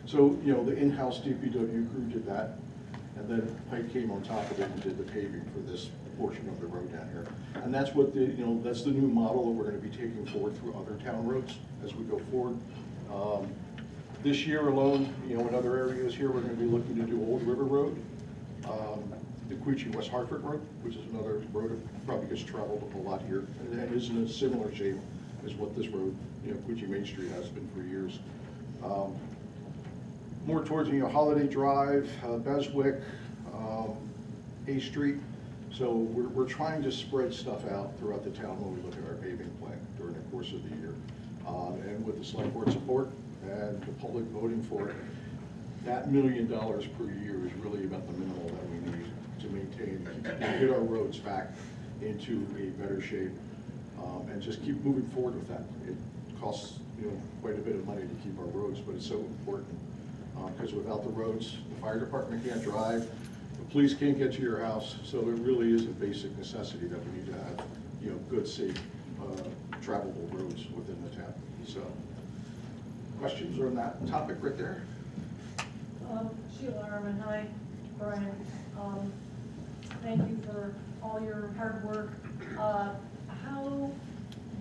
So, you know, the in-house DPW crew did that, and then Pike came on top of it and did the paving for this portion of the road down here. And that's what the, you know, that's the new model that we're gonna be taking forward through other town roads as we go forward. This year alone, you know, in other areas here, we're gonna be looking to do Old River Road, the Queechee West Hartford Road, which is another road that probably gets traveled a lot here, and it is in a similar shape as what this road, you know, Queechee Main Street has been for years. More towards, you know, Holiday Drive, Beswick, A Street. So we're trying to spread stuff out throughout the town when we look at our paving plan during the course of the year. And with the select board support and the public voting for it, that $1 million per year is really about the minimal that we need to maintain, get our roads back into a better shape, and just keep moving forward with that. It costs, you know, quite a bit of money to keep our roads, but it's so important, because without the roads, the fire department can't drive, the police can't get to your house, so it really is a basic necessity that we need to have, you know, good, safe, travelable roads within the town. So, questions on that topic right there? Sheila Arman, hi, Brian. Thank you for all your hard work. How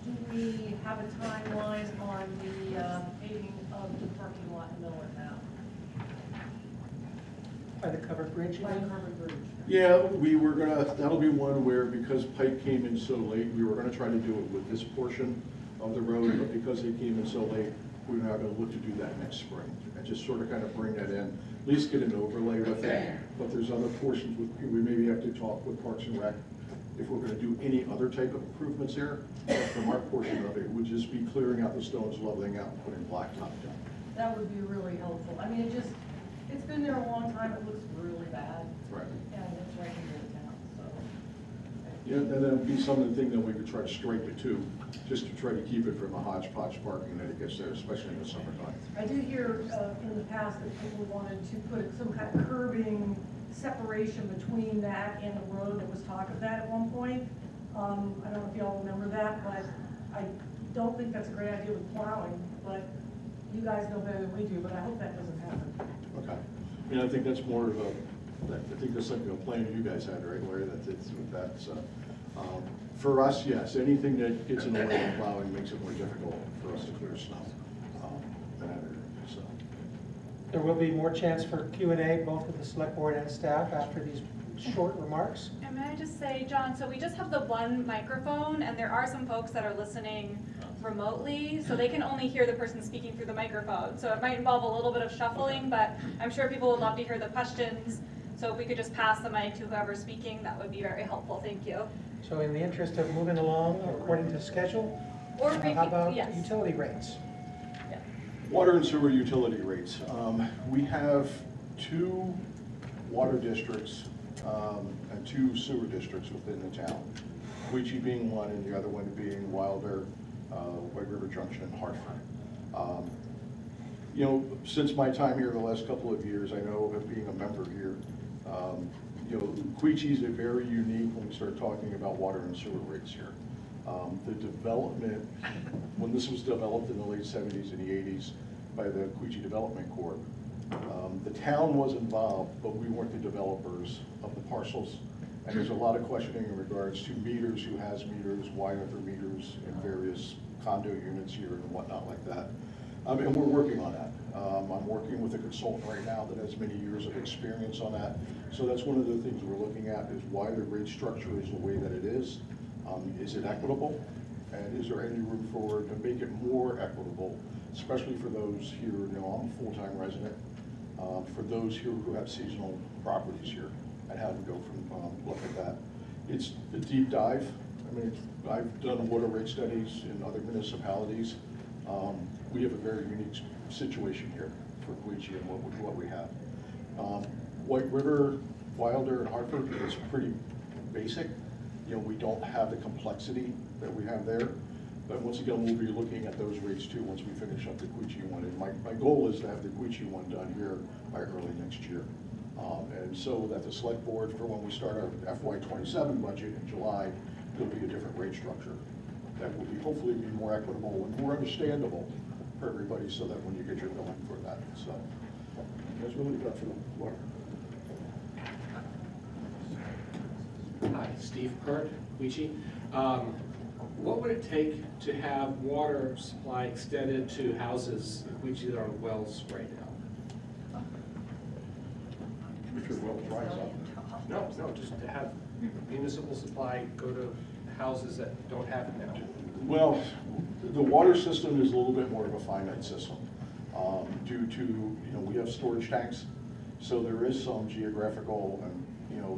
do we have a timeline on the paving of the parking lot in Millwood now? By the covered bridge? By the covered bridge. Yeah, we were gonna, that'll be one where, because Pike came in so late, we were gonna try to do it with this portion of the road, but because they came in so late, we're now gonna look to do that next spring, and just sort of kind of bring that in, at least get an overlay with it. But there's other portions with, we maybe have to talk with Parks and Rec if we're gonna do any other type of improvements there. From our portion of it, would just be clearing out the stones, leveling out, and putting blacktop down. That would be really helpful. I mean, it's been there a long time. It looks really bad. Right. And it's right in the town, so. Yeah, and that would be some of the things that we could try to stripe it too, just to try to keep it from a hodgepodge parking that it gets there, especially in the summertime. I do hear in the past that people wanted to put some kind of curbing separation between that and the road. There was talk of that at one point. I don't know if y'all remember that, but I don't think that's a great idea with plowing, but you guys know better than we do, but I hope that doesn't happen. Okay. I mean, I think that's more of a, I think that's like a plan you guys had, right, Larry, that's with that, so. For us, yes, anything that gets in the way of plowing makes it more difficult for us to clear snow. So. There will be more chance for Q&A, both with the select board and staff after these short remarks. And may I just say, John, so we just have the one microphone, and there are some folks that are listening remotely, so they can only hear the person speaking through the microphone. So it might involve a little bit of shuffling, but I'm sure people would love to hear the questions. So if we could just pass the mic to whoever's speaking, that would be very helpful. Thank you. So in the interest of moving along according to schedule, Or how about yes. utility rates? Yeah. Water and sewer utility rates. We have 2 water districts and 2 sewer districts within the town. Queechee being one and the other one being Wilder, White River Junction, and Hartford. You know, since my time here the last couple of years, I know of being a member here, you know, Queechee is a very unique when we start talking about water and sewer rates here. The development, when this was developed in the late 70s and the 80s by the Queechee Development Corp, the town was involved, but we weren't the developers of the parcels. And there's a lot of questioning in regards to meters, who has meters, why aren't there meters in various condo units here and whatnot like that. And we're working on that. I'm working with a consultant right now that has many years of experience on that. So that's one of the things we're looking at, is why the rate structure is the way that it is. Is it equitable? And is there any room for to make it more equitable, especially for those here, you know, I'm a full-time resident, for those here who have seasonal properties here, and how to go from look at that. It's a deep dive. I mean, I've done water rate studies in other municipalities. We have a very unique situation here for Queechee and what we have. White River, Wilder, and Hartford is pretty basic. You know, we don't have the complexity that we have there. But once again, we'll be looking at those rates too once we finish up the Queechee one. And my goal is to have the Queechee one done here by early next year. And so that the select board, for when we start our FY27 budget in July, there'll be a different rate structure that will be hopefully be more equitable and more understandable for everybody, so that when you get your billing for that. So That's what we got for the water. Hi, Steve Pert, Weechee. What would it take to have water supply extended to houses in Weechee that are on wells right now? If your well dries up. No, just to have municipal supply go to houses that don't have it now. Well, the water system is a little bit more of a finite system due to, we have storage tanks, so there is some geographical and,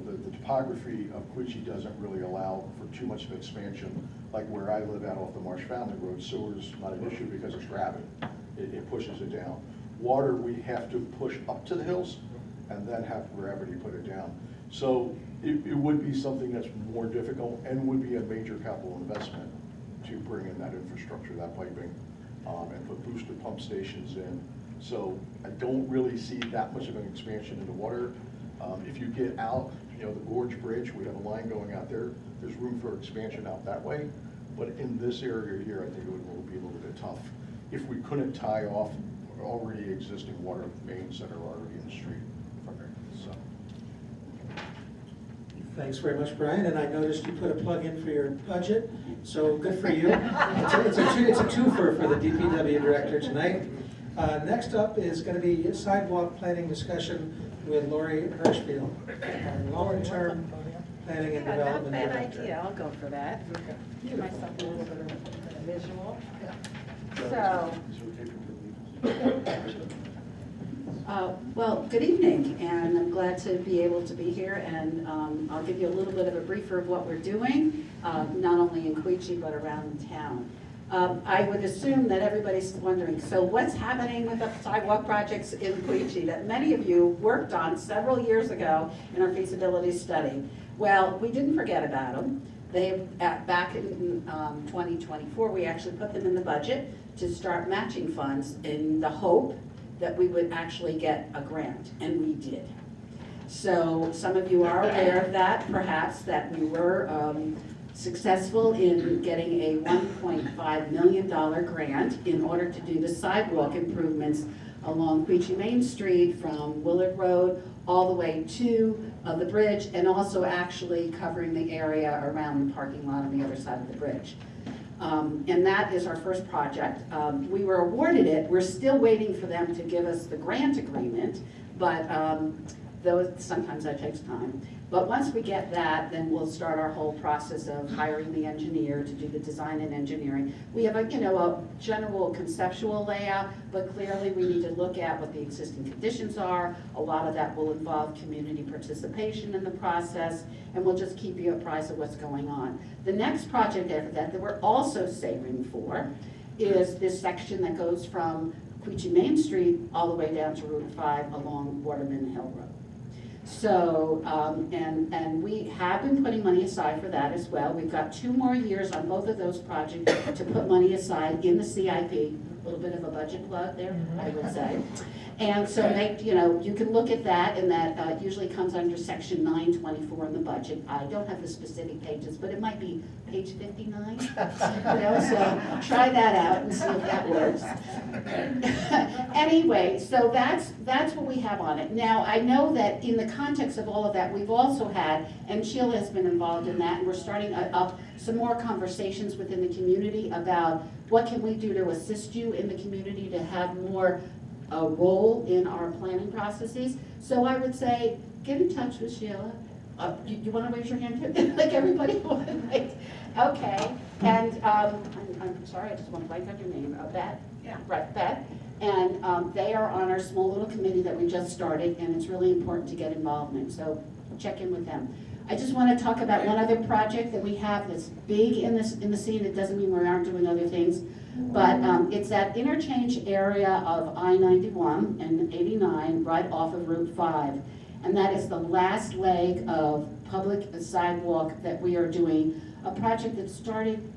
the topography of Quechee doesn't really allow for too much of expansion. Like where I live out off the Marsh Family Road, sewer's not an issue because it's gravity. It pushes it down. Water, we have to push up to the hills and then have gravity put it down. So it would be something that's more difficult and would be a major capital investment to bring in that infrastructure, that piping, and put booster pump stations in. So I don't really see that much of an expansion into water. If you get out, the Gorge Bridge, we have a line going out there. There's room for expansion out that way. But in this area here, I think it would be a little bit tough if we couldn't tie off already existing water mains that are already in the street from there, so. Thanks very much, Brian, and I noticed you put a plug in for your budget, so good for you. It's a twofer for the DPW director tonight. Next up is going to be a sidewalk planning discussion with Lori Hirschfield, our long-term planning and development Not a bad director. idea, I'll go for that. Okay. Give myself a little bit of a visual. So, Is it okay for the well, good evening, and I'm glad to be able to be here, and I'll give you a little bit of a briefer of what we're doing, not only in Quechee, but around the town. I would assume that everybody's wondering, so what's happening with the sidewalk projects in Quechee that many of you worked on several years ago in our feasibility study? Well, we didn't forget about them. Back in 2024, we actually put them in the budget to start matching funds in the hope that we would actually get a grant, and we did. So some of you are aware of that, perhaps, that we were successful in getting a $1.5 million grant in order to do the sidewalk improvements along Quechee Main Street from Willard Road all the way to the bridge, and also actually covering the area around the parking lot on the other side of the bridge. And that is our first project. We were awarded it. We're still waiting for them to give us the grant agreement, but though sometimes that takes time. But once we get that, then we'll start our whole process of hiring the engineer to do the design and engineering. We have a general conceptual layout, but clearly we need to look at what the existing conditions are. A lot of that will involve community participation in the process, and we'll just keep you apprised of what's going on. The next project after that we're also saving for is this section that goes from Quechee Main Street all the way down to Route 5 along Waterman Hill Road. So, and we have been putting money aside for that as well. We've got 2 more years on both of those projects to put money aside in the CIP. A little bit of a budget plug there, I would say. And so you can look at that, and that usually comes under section 924 in the budget. I don't have the specific pages, but it might be page 59. So try that out and see if that works. Anyway, so that's what we have on it. Now, I know that in the context of all of that, we've also had, and Sheila has been involved in that, and we're starting up some more conversations within the community about what can we do to assist you in the community to have more a role in our planning processes. So I would say, get in touch with Sheila. You want to raise your hand too? Like everybody would, right? Okay. And I'm sorry, I just want to blank on your name. Beth? Yeah. Right, Beth. And they are on our small little committee that we just started, and it's really important to get involvement. So check in with them. I just want to talk about one other project that we have that's big in the scene. It doesn't mean we aren't doing other things. But it's that interchange area of I-91 and 89 right off of Route 5. And that is the last leg of public sidewalk that we are doing. A project that started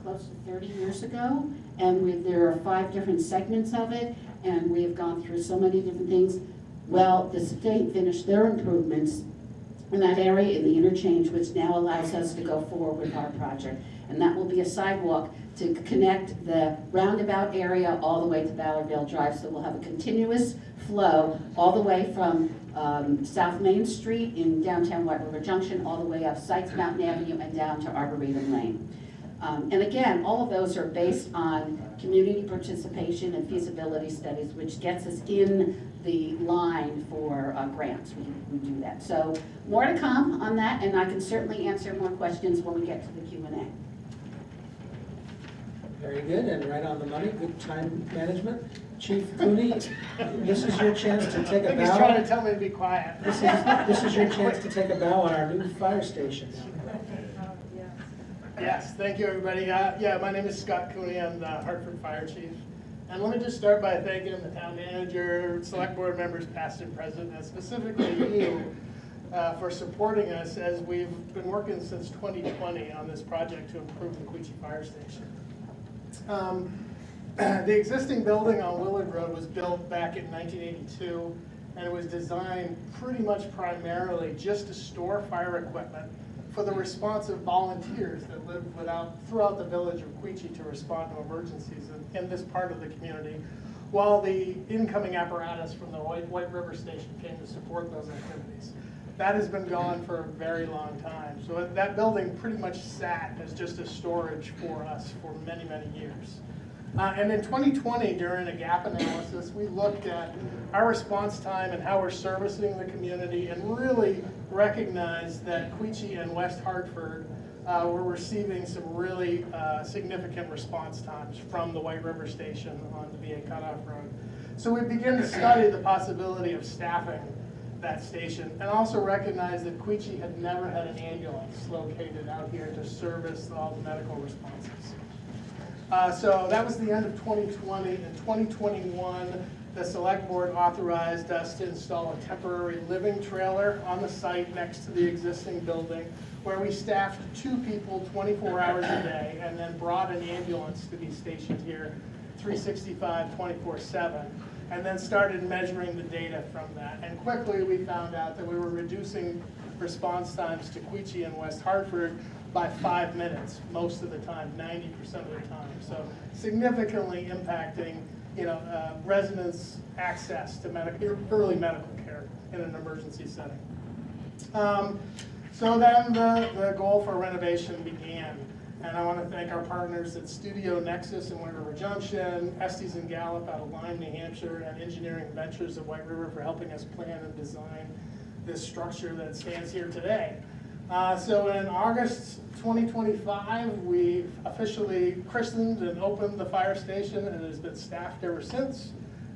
close to 30 years ago. And there are 5 different segments of it. And we have gone through so many different things. Well, the state finished their improvements in that area in the interchange, which now allows us to go forward with our project. And that will be a sidewalk to connect the roundabout area all the way to Ballardvale Drive. So we'll have a continuous flow all the way from South Main Street in downtown White River Junction, all the way up Sykes Mountain Avenue and down to Arboretum Lane. And again, all of those are based on community participation and feasibility studies, which gets us in the line for grants. We do that. So more to come on that, and I can certainly answer more questions when we get to the Q&A. Very good, and right on the money, good time management. Chief Cooney, this is your chance to take a bow. He's trying to tell me to be quiet. This is your chance to take a bow on our new fire station. Yes, thank you, everybody. Yeah, my name is Scott Cooney. I'm the Hartford Fire Chief. And let me just start by thanking the town manager, select board members, past and present, and specifically you for supporting us as we've been working since 2020 on this project to improve the Queechee Fire Station. The existing building on Willard Road was built back in 1982, and it was designed pretty much primarily just to store fire equipment for the response of volunteers that live throughout the village of Queechee to respond to emergencies in this part of the community, while the incoming apparatus from the White River Station came to support those activities. That has been gone for a very long time. So that building pretty much sat as just a storage for us for many, many years. And in 2020, during a gap analysis, we looked at our response time and how we're servicing the community, and really recognized that Queechee and West Hartford were receiving some really significant response times from the White River Station on the VA Cutoff Road. So we began to study the possibility of staffing that station, and also recognized that Queechee had never had an ambulance located out here to service all the medical responses. So that was the end of 2020. In 2021, the select board authorized us to install a temporary living trailer on the site next to the existing building, where we staffed 2 people 24 hours a day, and then brought an ambulance to be stationed here 365, 24/7, and then started measuring the data from that. And quickly we found out that we were reducing response times to Queechee and West Hartford by 5 minutes most of the time, 90% of the time. So significantly impacting, residents' access to early medical care in an emergency setting. So then the goal for renovation began. And I want to thank our partners at Studio Nexus in White River Junction, Estes and Gallup out of Lyme, New Hampshire, and Engineering Ventures at White River for helping us plan and design this structure that stands here today. So in August 2025, we officially christened and opened the fire station, and it has been staffed ever since.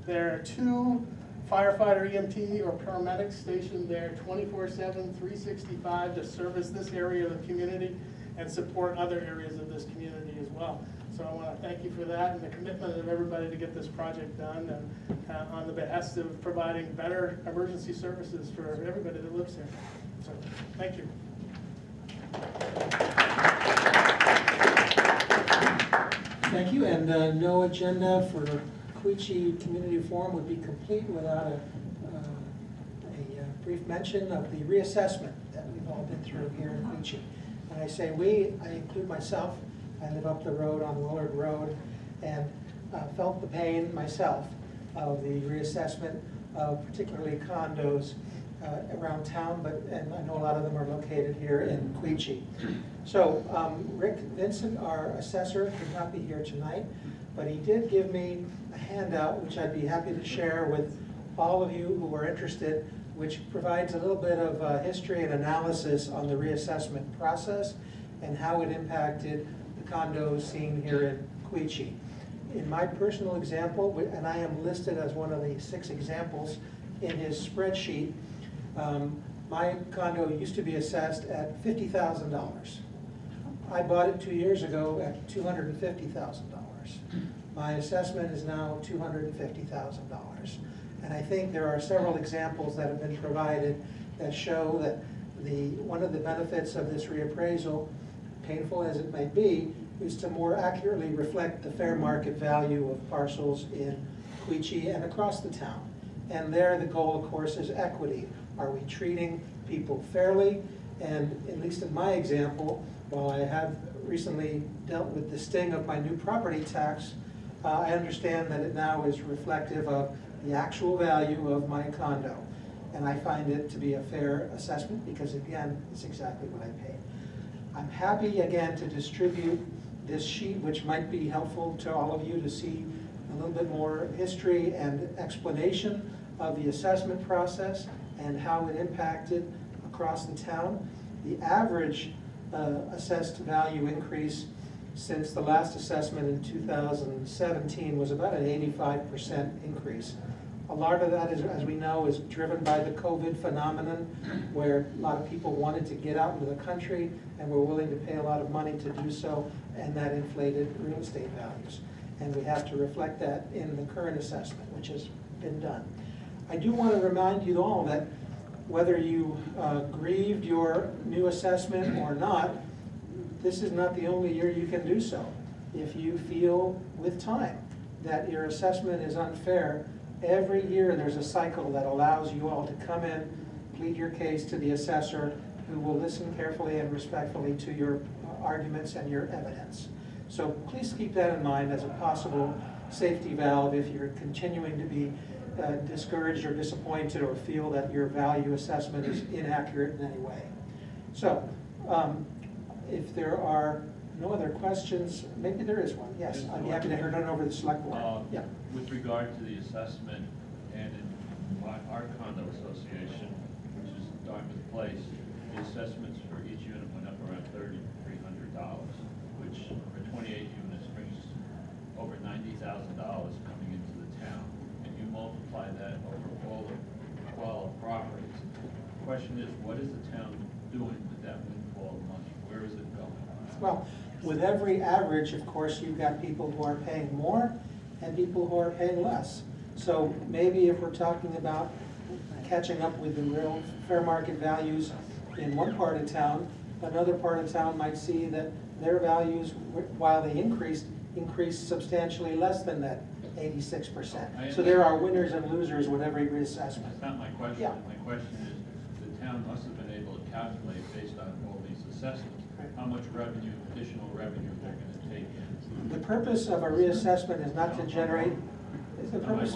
There are 2 firefighter, EMT, or paramedics stationed there 24/7, 365 to service this area of the community and support other areas of this community as well. So I want to thank you for that and the commitment of everybody to get this project done, and on the behest of providing better emergency services for everybody that lives here. So thank you. Thank you, and no agenda for Queechee Community Forum would be complete without a brief mention of the reassessment that we've all been through here in Queechee. When I say we, I include myself. I live up the road on Willard Road, and felt the pain myself of the reassessment of particularly condos around town, and I know a lot of them are located here in Queechee. So Rick Vincent, our assessor, could not be here tonight, but he did give me a handout which I'd be happy to share with all of you who are interested, which provides a little bit of history and analysis on the reassessment process and how it impacted the condos seen here in Queechee. In my personal example, and I am listed as one of the 6 examples in his spreadsheet, my condo used to be assessed at $50,000. I bought it 2 years ago at $250,000. My assessment is now $250,000. And I think there are several examples that have been provided that show that one of the benefits of this reappraisal, painful as it may be, is to more accurately reflect the fair market value of parcels in Queechee and across the town. And there the goal, of course, is equity. Are we treating people fairly? And at least in my example, while I have recently dealt with the sting of my new property tax, I understand that it now is reflective of the actual value of my condo. And I find it to be a fair assessment because, again, it's exactly what I paid. I'm happy again to distribute this sheet, which might be helpful to all of you to see a little bit more history and explanation of the assessment process and how it impacted across the town. The average assessed value increase since the last assessment in 2017 was about an 85% increase. A lot of that is, as we know, is driven by the COVID phenomenon, where a lot of people wanted to get out into the country and were willing to pay a lot of money to do so, and that inflated real estate values. And we have to reflect that in the current assessment, which has been done. I do want to remind you all that whether you grieved your new assessment or not, this is not the only year you can do so. If you feel with time that your assessment is unfair, every year there's a cycle that allows you all to come in, plead your case to the assessor, who will listen carefully and respectfully to your arguments and your evidence. So please keep that in mind as a possible safety valve if you're continuing to be discouraged or disappointed or feel that your value assessment is inaccurate in any way. So if there are no other questions, maybe there is one. Yes, I'd be happy to turn it over to the Selectboard. Yeah. With regard to the assessment, and in our condo association, which is Dartmouth Place, the assessments for each unit went up around $3,300, which for 28 units brings over $90,000 coming into the town. And you multiply that over all the quality properties. The question is, what is the town doing with that windfall of money? Where is it going? Well, with every average, of course, you've got people who are paying more and people who are paying less. So maybe if we're talking about catching up with the real fair market values in one part of town, another part of town might see that their values, while they increased substantially less than that 86%. So there are winners and losers with every reassessment. That's not my question. Yeah. My question is, the town must have been able to calculate based on all these assessments, how much revenue, additional revenue they're going to take in. The purpose of a reassessment is not to generate, the purpose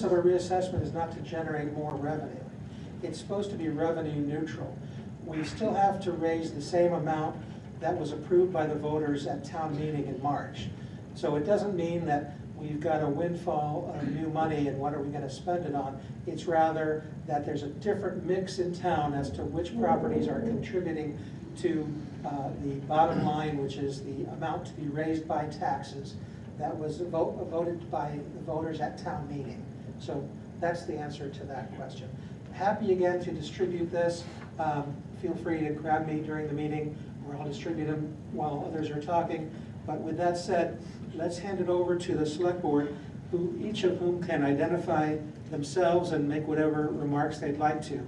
of a reassessment is not to generate more revenue. It's supposed to be revenue neutral. We still have to raise the same amount that was approved by the voters at town meeting in March. So it doesn't mean that we've got a windfall of new money and what are we going to spend it on. It's rather that there's a different mix in town as to which properties are contributing to the bottom line, which is the amount to be raised by taxes that was voted by the voters at town meeting. So that's the answer to that question. Happy again to distribute this. Feel free to grab me during the meeting, or I'll distribute them while others are talking. But with that said, let's hand it over to the Selectboard, each of whom can identify themselves and make whatever remarks they'd like to.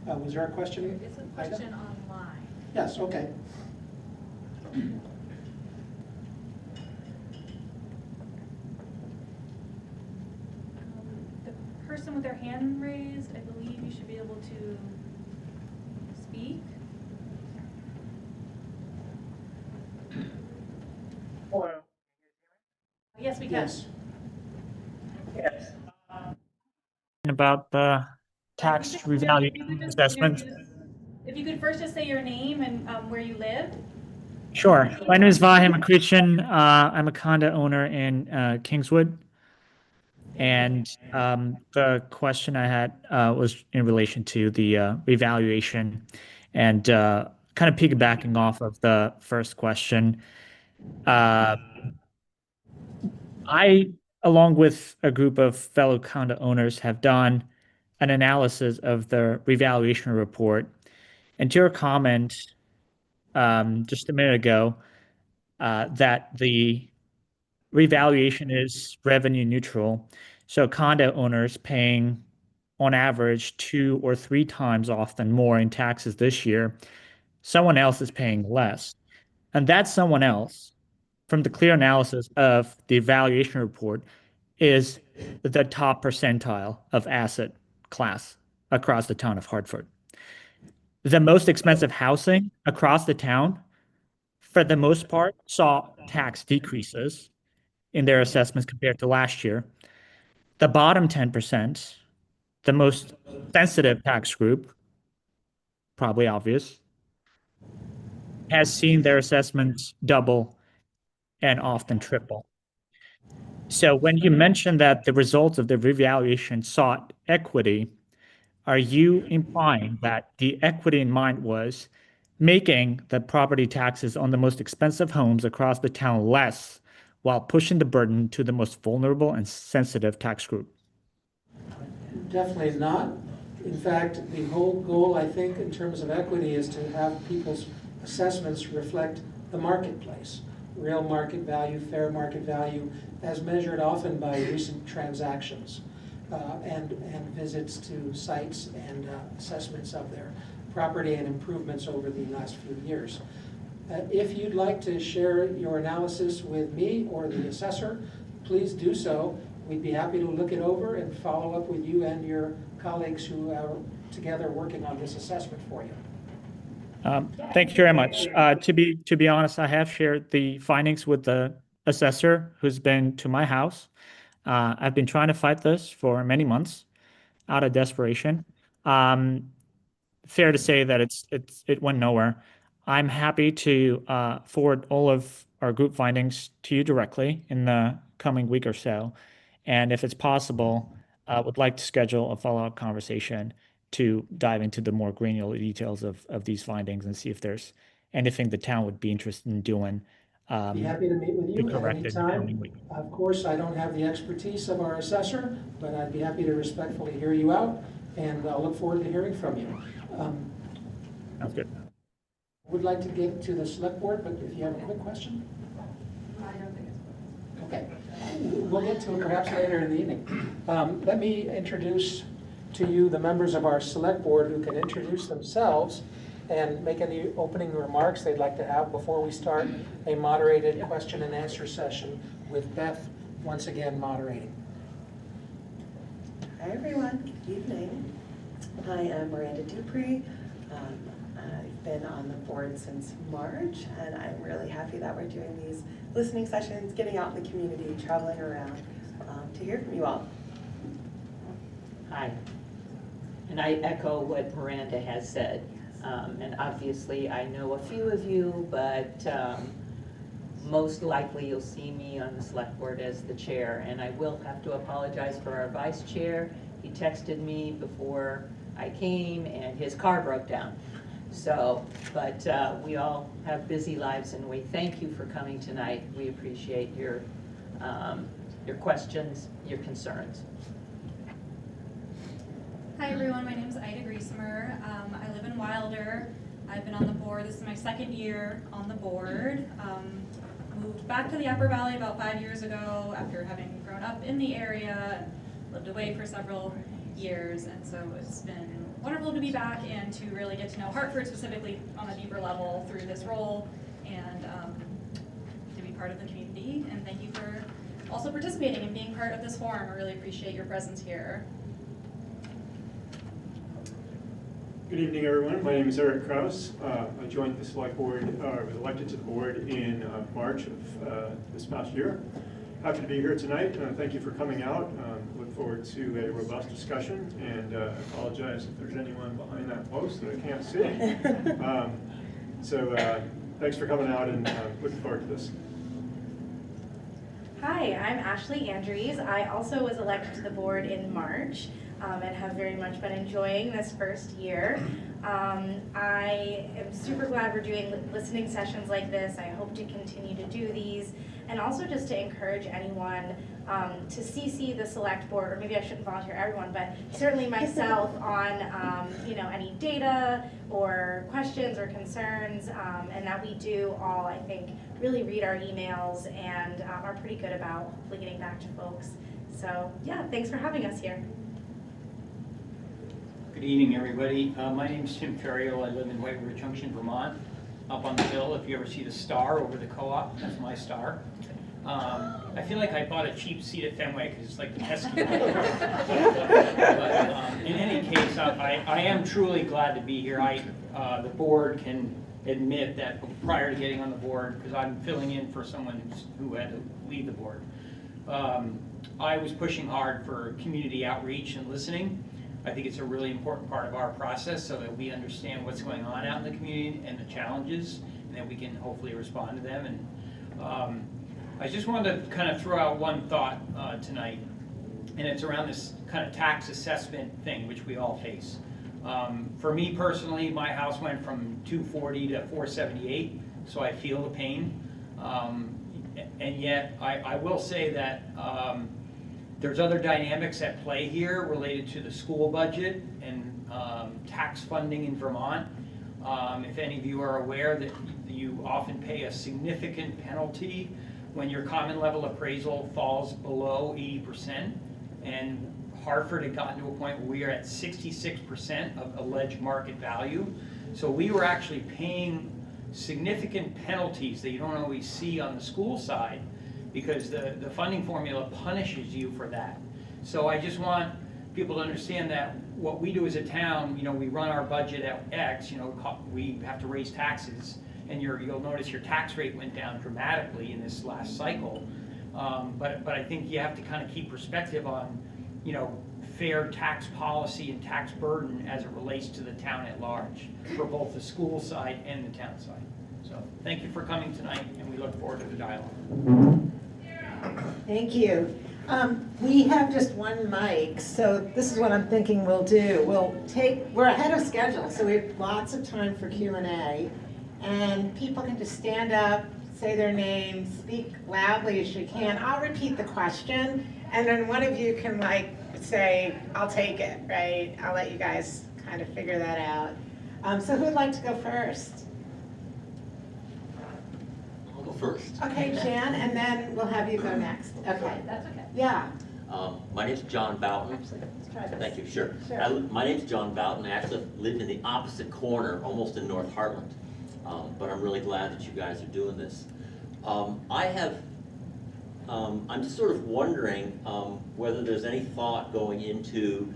Was there a question? There is a question online. Yes, okay. The person with their hand raised, I believe you should be able to speak. Hello. Yes, we can. Yes. Yes. About the tax revalue assessment. If you could first just say your name and where you live. Sure. My name is Vahim Akrichen. I'm a condo owner in Kingswood. And the question I had was in relation to the revaluation, and kind of piggybacking off of the first question. I, along with a group of fellow condo owners, have done an analysis of the revaluation report. And to your comment just a minute ago, that the revaluation is revenue neutral. So condo owners paying on average 2 or 3 times often more in taxes this year, someone else is paying less. And that someone else, from the clear analysis of the evaluation report, is the top percentile of asset class across the town of Hartford. The most expensive housing across the town, for the most part, saw tax decreases in their assessments compared to last year. The bottom 10%, the most sensitive tax group, probably obvious, has seen their assessments double and often triple. So when you mention that the results of the revaluation sought equity, are you implying that the equity in mind was making the property taxes on the most expensive homes across the town less while pushing the burden to the most vulnerable and sensitive tax group? Definitely not. In fact, the whole goal, I think, in terms of equity is to have people's assessments reflect the marketplace. Real market value, fair market value, as measured often by recent transactions and visits to sites and assessments of their property and improvements over the last few years. If you'd like to share your analysis with me or the assessor, please do so. We'd be happy to look it over and follow up with you and your colleagues who are together working on this assessment for you. Thank you very much. To be honest, I have shared the findings with the assessor who's been to my house. I've been trying to fight this for many months out of desperation. Fair to say that it went nowhere. I'm happy to forward all of our group findings to you directly in the coming week or so. And if it's possible, I would like to schedule a follow-up conversation to dive into the more granular details of these findings and see if there's anything the town would be interested in doing. Be happy to meet with you at any corrected in the coming time. week. Of course, I don't have the expertise of our assessor, but I'd be happy to respectfully hear you out, and I'll look forward to hearing from you. Sounds good. Would like to get to the select board, but if you have a quick question? I don't think it's. Okay, we'll get to it perhaps later in the evening. Let me introduce to you the members of our select board who can introduce themselves and make any opening remarks they'd like to have before we start a moderated question and answer session with Beth once again moderating. Hi everyone, good evening. I am Miranda Dupree. I've been on the board since March, and I'm really happy that we're doing these listening sessions, getting out in the community, traveling around to hear from you all. Hi, and I echo what Miranda has said. And obviously I know a few of you, but most likely you'll see me on the select board as the chair. And I will have to apologize for our vice chair. He texted me before I came and his car broke down. So, but we all have busy lives, and we thank you for coming tonight. We appreciate your questions, your concerns. Hi everyone, my name is Ida Griesemer. I live in Wilder. I've been on the board, this is my second year on the board. Moved back to the Upper Valley about 5 years ago after having grown up in the area and lived away for several years. And so it's been wonderful to be back and to really get to know Hartford specifically on a deeper level through this role and to be part of the community. And thank you for also participating and being part of this forum. I really appreciate your presence here. Good evening, everyone. My name is Eric Kraus. I joined the select board, was elected to the board in March of this past year. Happy to be here tonight. Thank you for coming out. Look forward to a robust discussion, and I apologize if there's anyone behind that post that I can't see. Thanks for coming out, and looking forward to this. Hi, I'm Ashley Andrews. I also was elected to the board in March. And have very much been enjoying this first year. I am super glad we're doing listening sessions like this. I hope to continue to do these, and also just to encourage anyone to CC the select board, or maybe I shouldn't volunteer everyone, but certainly myself on any data or questions or concerns, and that we do all, I think, really read our emails and are pretty good about hopefully getting back to folks. So yeah, thanks for having us here. Good evening, everybody. My name is Tim Ferriel. I live in White River Junction, Vermont, up on the hill. If you ever see the star over the co-op, that's my star. I feel like I bought a cheap seat at Fenway because it's like the pesky. But in any case, I am truly glad to be here. The board can admit that prior to getting on the board, because I'm filling in for someone who had to leave the board, I was pushing hard for community outreach and listening. I think it's a really important part of our process so that we understand what's going on out in the community and the challenges, and that we can hopefully respond to them. And I just wanted to kind of throw out one thought tonight, and it's around this kind of tax assessment thing, which we all face. For me personally, my house went from 240 to 478, so I feel the pain. And yet, I will say that there's other dynamics at play here related to the school budget and tax funding in Vermont. If any of you are aware that you often pay a significant penalty when your common level appraisal falls below 80%, and Hartford had gotten to a point where we are at 66% of alleged market value. So we were actually paying significant penalties that you don't always see on the school side, because the funding formula punishes you for that. So I just want people to understand that what we do as a town, we run our budget at X, we have to raise taxes, and you'll notice your tax rate went down dramatically in this last cycle. But I think you have to kind of keep perspective on, fair tax policy and tax burden as it relates to the town at large, for both the school side and the town side. So thank you for coming tonight, and we look forward to the dialogue. Thank you. We have just one mic, so this is what I'm thinking we'll do. We're ahead of schedule, so we have lots of time for Q&A, and people can just stand up, say their name, speak loudly as you can. I'll repeat the question, and then one of you can say, I'll take it, right? I'll let you guys kind of figure that out. So who'd like to go first? I'll go first. Okay, Jan, and then we'll have you go next. Okay. That's okay. Yeah. My name's John Boughton. Actually, let's try this. Thank you, sure. Sure. My name's John Boughton. I actually live in the opposite corner, almost in North Heartland. But I'm really glad that you guys are doing this. I'm just sort of wondering whether there's any thought going into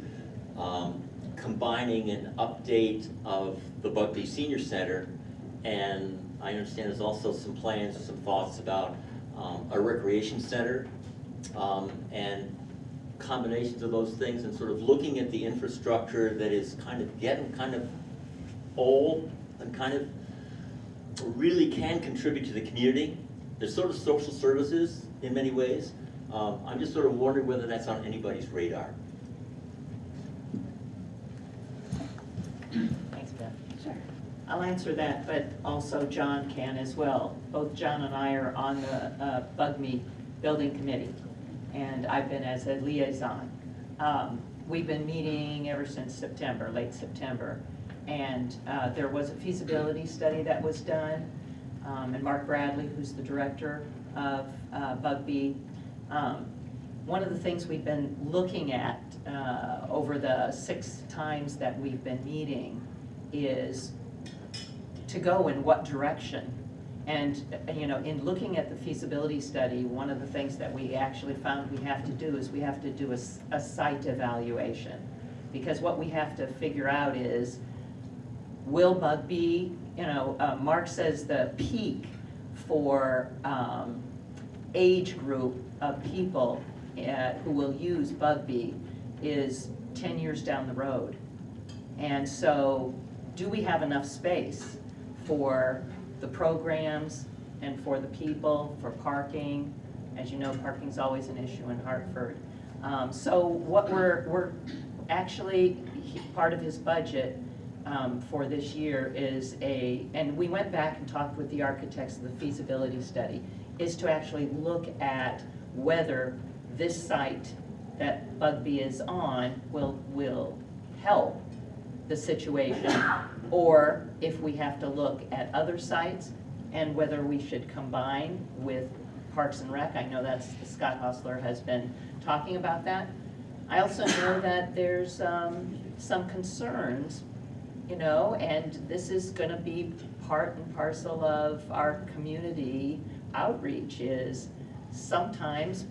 combining an update of the Bugby Senior Center, and I understand there's also some plans or some thoughts about a recreation center, and combinations of those things, and sort of looking at the infrastructure that is kind of getting kind of old and kind of really can contribute to the community. There's sort of social services in many ways. I'm just sort of wondering whether that's on anybody's radar. Thanks, Beth. Sure. I'll answer that, but also John can as well. Both John and I are on the Bugme Building Committee, and I've been as a liaison. We've been meeting ever since September, late September, and there was a feasibility study that was done, and Mark Bradley, who's the director of Bugby. One of the things we've been looking at over the 6 times that we've been meeting is to go in what direction. And in looking at the feasibility study, one of the things that we actually found we have to do is we have to do a site evaluation. Because what we have to figure out is, will Bugby, Mark says the peak for age group of people who will use Bugby is 10 years down the road. And so, do we have enough space for the programs and for the people, for parking? As you know, parking's always an issue in Hartford. So what we're actually, part of his budget for this year is and we went back and talked with the architects of the feasibility study, is to actually look at whether this site that Bugby is on will help the situation, or if we have to look at other sites and whether we should combine with Parks and Rec. I know that's, Scott Hostler has been talking about that. I also know that there's some concerns, and this is gonna be part and parcel of our community outreach, is sometimes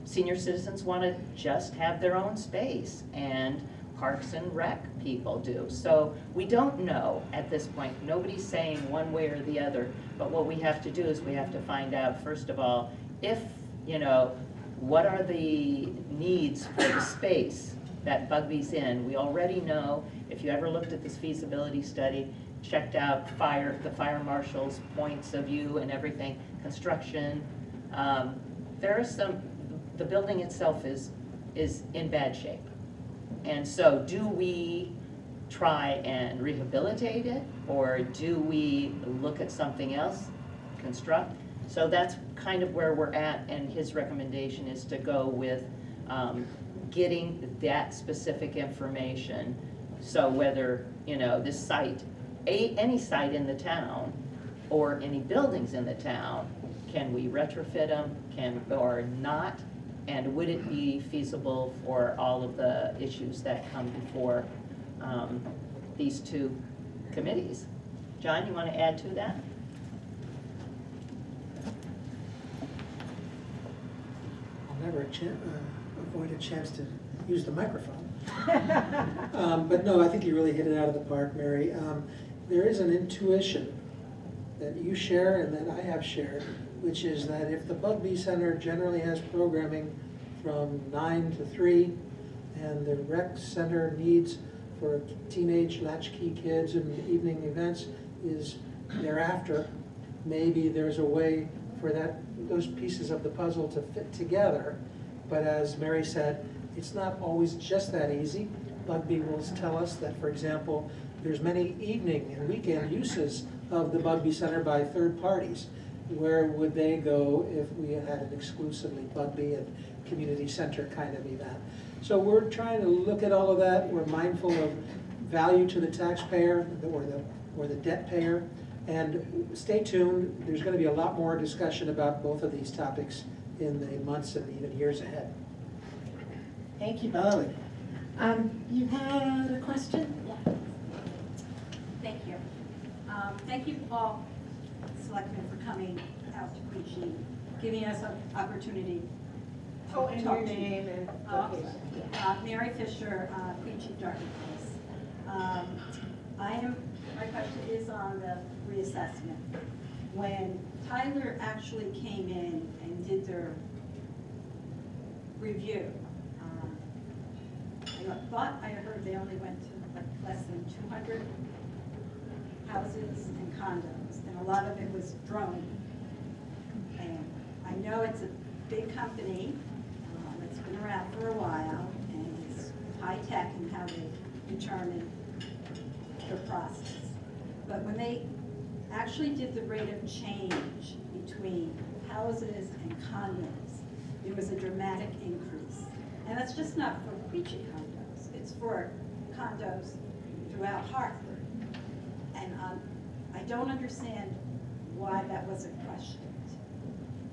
senior citizens wanna just have their own space, and Parks and Rec people do. So we don't know at this point. Nobody's saying one way or the other. But what we have to do is we have to find out, first of all, if, you know, what are the needs for the space that Bugby's in. We already know, if you ever looked at this feasibility study, checked out the fire marshal's points of view and everything, construction, there are some, the building itself is in bad shape. And so do we try and rehabilitate it, or do we look at something else, construct? So that's kind of where we're at, and his recommendation is to go with getting that specific information. So whether, you know, this site, any site in the town, or any buildings in the town, can we retrofit them, or not? And would it be feasible for all of the issues that come before these two committees? John, you want to add to that? I'll never avoid a chance to use the microphone. But no, I think you really hit it out of the park, Mary. There is an intuition that you share and that I have shared, which is that if the Bugby Center generally has programming from 9 to 3, and the rec center needs for teenage latchkey kids and evening events is thereafter, maybe there's a way for those pieces of the puzzle to fit together. But as Mary said, it's not always just that easy. Bugby will tell us that, for example, there's many evening and weekend uses of the Bugby Center by third parties. Where would they go if we had an exclusively Bugby and community center kind of event? So we're trying to look at all of that. We're mindful of value to the taxpayer or the debt payer. And stay tuned. There's going to be a lot more discussion about both of these topics in the months and even years ahead. Thank you both. You had a question? Yeah. Thank you. Thank you all, Selectmen, for coming out to Queechee, giving us an opportunity to Oh, and talk your to you. name and location. Mary Fisher, Queechee, Dartmouth Place. My question is on the reassessment. When Tyler actually came in and did their review, I thought I heard they only went to like less than 200 houses and condos, and a lot of it was drone. And I know it's a big company that's been around for a while, and it's high tech in how they determine the process. But when they actually did the rate of change between houses and condos, there was a dramatic increase. And that's just not for Queechee condos, it's for condos throughout Hartford. And I don't understand why that wasn't questioned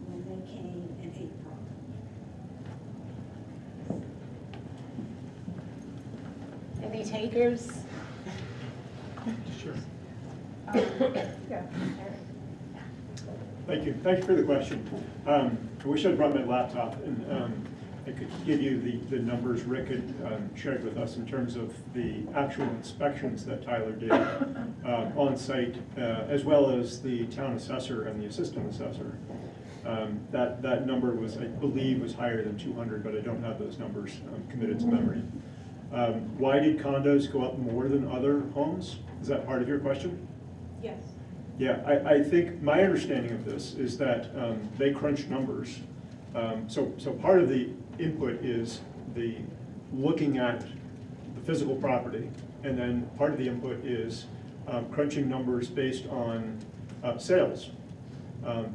when they came in April. Any takers? Sure. Yeah. Thank you. Thank you for the question. I wish I'd brought my laptop and I could give you the numbers Rick had shared with us in terms of the actual inspections that Tyler did on site, as well as the town assessor and the assistant assessor. That number was, I believe, was higher than 200, but I don't have those numbers committed to memory. Why did condos go up more than other homes? Is that part of your question? Yes. Yeah, I think my understanding of this is that they crunch numbers. So part of the input is the looking at the physical property, and then part of the input is crunching numbers based on sales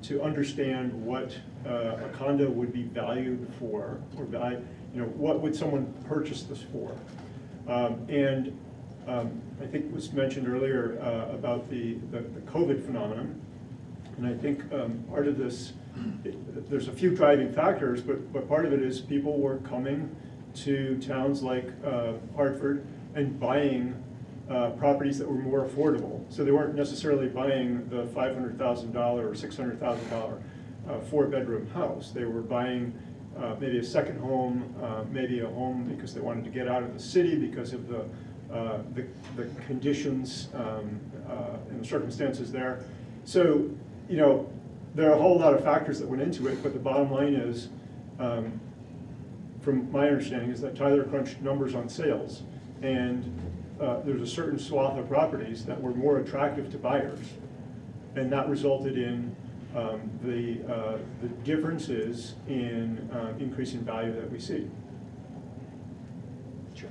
to understand what a condo would be valued for, or what would someone purchase this for. I think it was mentioned earlier about the COVID phenomenon, and I think part of this, there's a few driving factors, but part of it is people were coming to towns like Hartford and buying properties that were more affordable. So they weren't necessarily buying the $500,000 or $600,000 four-bedroom house. They were buying maybe a second home, maybe a home because they wanted to get out of the city because of the conditions and the circumstances there. So, you know, there are a whole lot of factors that went into it, but the bottom line is, from my understanding, is that Tyler crunched numbers on sales, and there's a certain swath of properties that were more attractive to buyers, and that resulted in the differences in increasing value that we see. Sure.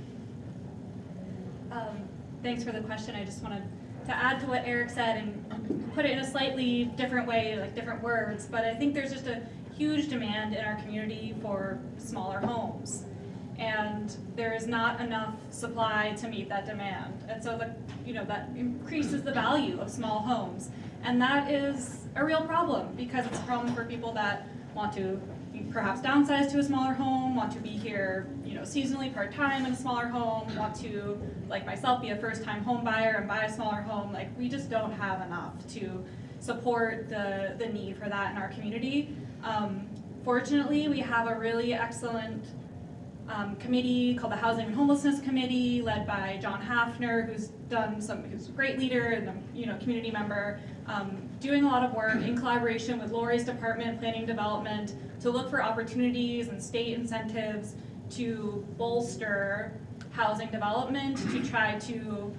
Thanks for the question. I just wanted to add to what Eric said and put it in a slightly different way, like different words, but I think there's just a huge demand in our community for smaller homes. And there is not enough supply to meet that demand. And so that increases the value of small homes. And that is a real problem because it's a problem for people that want to perhaps downsize to a smaller home, want to be here, seasonally part-time in a smaller home, want to, like myself, be a first-time home buyer and buy a smaller home. Like, we just don't have enough to support the need for that in our community. Fortunately, we have a really excellent committee called the Housing and Homelessness Committee, led by John Hafner, who's a great leader and a community member, doing a lot of work in collaboration with Lori's department, Planning Development, to look for opportunities and state incentives to bolster housing development, to try to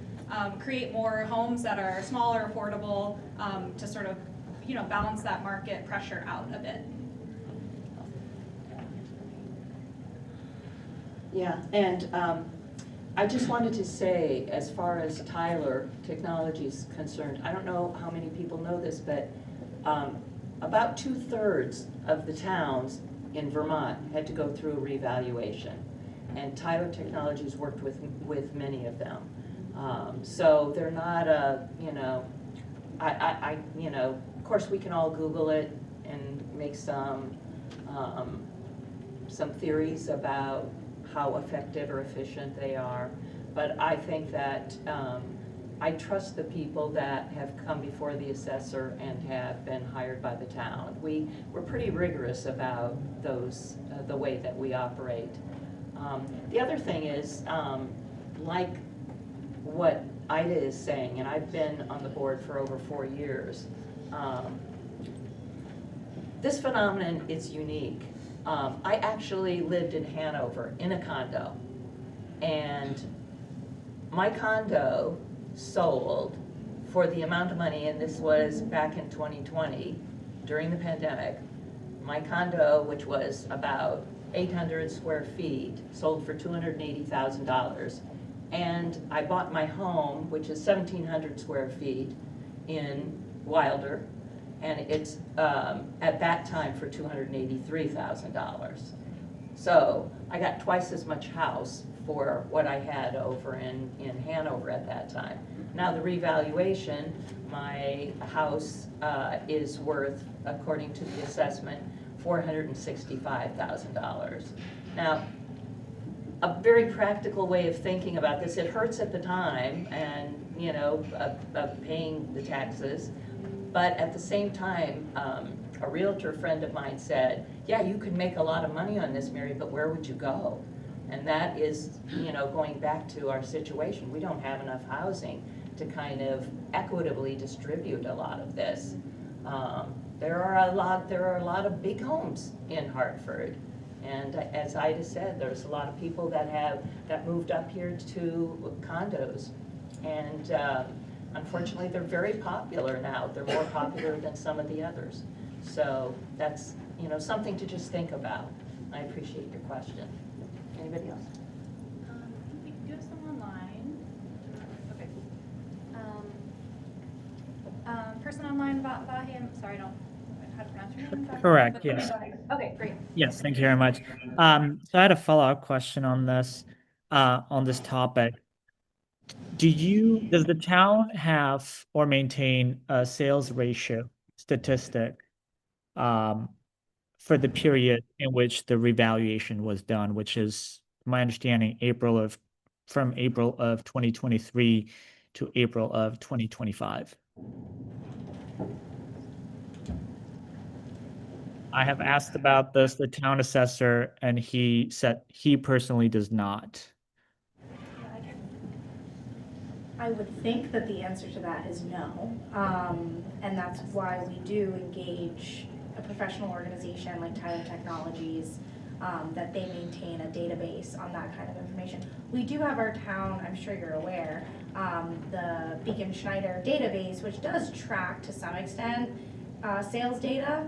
create more homes that are smaller, affordable, to sort of balance that market pressure out a bit. Yeah, and I just wanted to say, as far as Tyler Technology is concerned, I don't know how many people know this, but about 2/3 of the towns in Vermont had to go through a revaluation, and Tyler Technologies worked with many of them. So they're not a, of course we can all Google it and make some theories about how effective or efficient they are, but I think that I trust the people that have come before the assessor and have been hired by the town. We're pretty rigorous about those, the way that we operate. The other thing is, like what Ida is saying, and I've been on the board for over 4 years, this phenomenon is unique. I actually lived in Hanover in a condo, and my condo sold for the amount of money, and this was back in 2020 during the pandemic. My condo, which was about 800 square feet, sold for $280,000. And I bought my home, which is 1,700 square feet in Wilder, and it's at that time for $283,000. So I got twice as much house for what I had over in Hanover at that time. Now the revaluation, my house is worth, according to the assessment, $465,000. Now, a very practical way of thinking about this, it hurts at the time and, of paying the taxes, but at the same time, a realtor friend of mine said, yeah, you could make a lot of money on this, Mary, but where would you go? And that is, going back to our situation. We don't have enough housing to kind of equitably distribute a lot of this. There are a lot of big homes in Hartford. And as Ida said, there's a lot of people that moved up here to condos. And unfortunately, they're very popular now. They're more popular than some of the others. So that's, something to just think about. I appreciate your question. Anybody else? We do have some online. Okay. Person online, Vahim, sorry, I don't know how to pronounce your name. Correct, But- yes. Okay, great. Yes, thank you very much. So I had a follow-up question on this topic. Does the town have or maintain a sales ratio statistic for the period in which the revaluation was done, which is my understanding from April of 2023 to April of 2025? I have asked about this, the town assessor, and he said he personally does not. I would think that the answer to that is no. And that's why we do engage a professional organization like Tyler Technologies, that they maintain a database on that kind of information. We do have our town, I'm sure you're aware, the Beacon Schneider database, which does track to some extent sales data.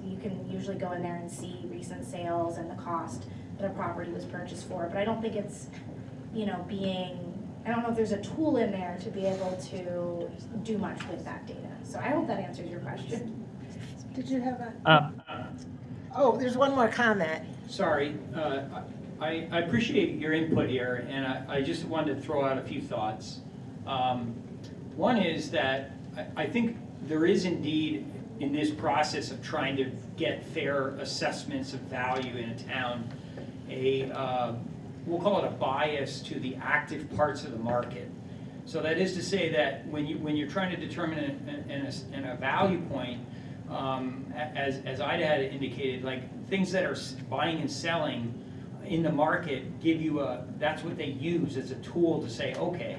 You can usually go in there and see recent sales and the cost that a property was purchased for, but I don't think it's, I don't know if there's a tool in there to be able to do much with that data. So I hope that answers your question. Did you have a? Oh, there's one more comment. Sorry, I appreciate your input here, and I just wanted to throw out a few thoughts. One is that I think there is indeed, in this process of trying to get fair assessments of value in a town, we'll call it a bias to the active parts of the market. So that is to say that when you're trying to determine a value point, as Ida had indicated, like things that are buying and selling in the market give you that's what they use as a tool to say, okay.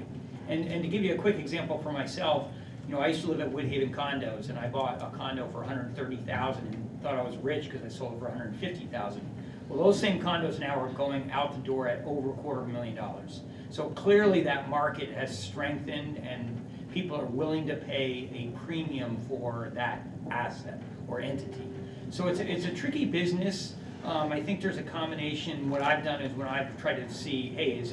And to give you a quick example for myself, I used to live at Woodhaven condos, and I bought a condo for $130,000 and thought I was rich because I sold it for $150,000. Well, those same condos now are going out the door at over $250,000. So clearly that market has strengthened, and people are willing to pay a premium for that asset or entity. So it's a tricky business. I think there's a combination. What I've done is when I've tried to see, hey,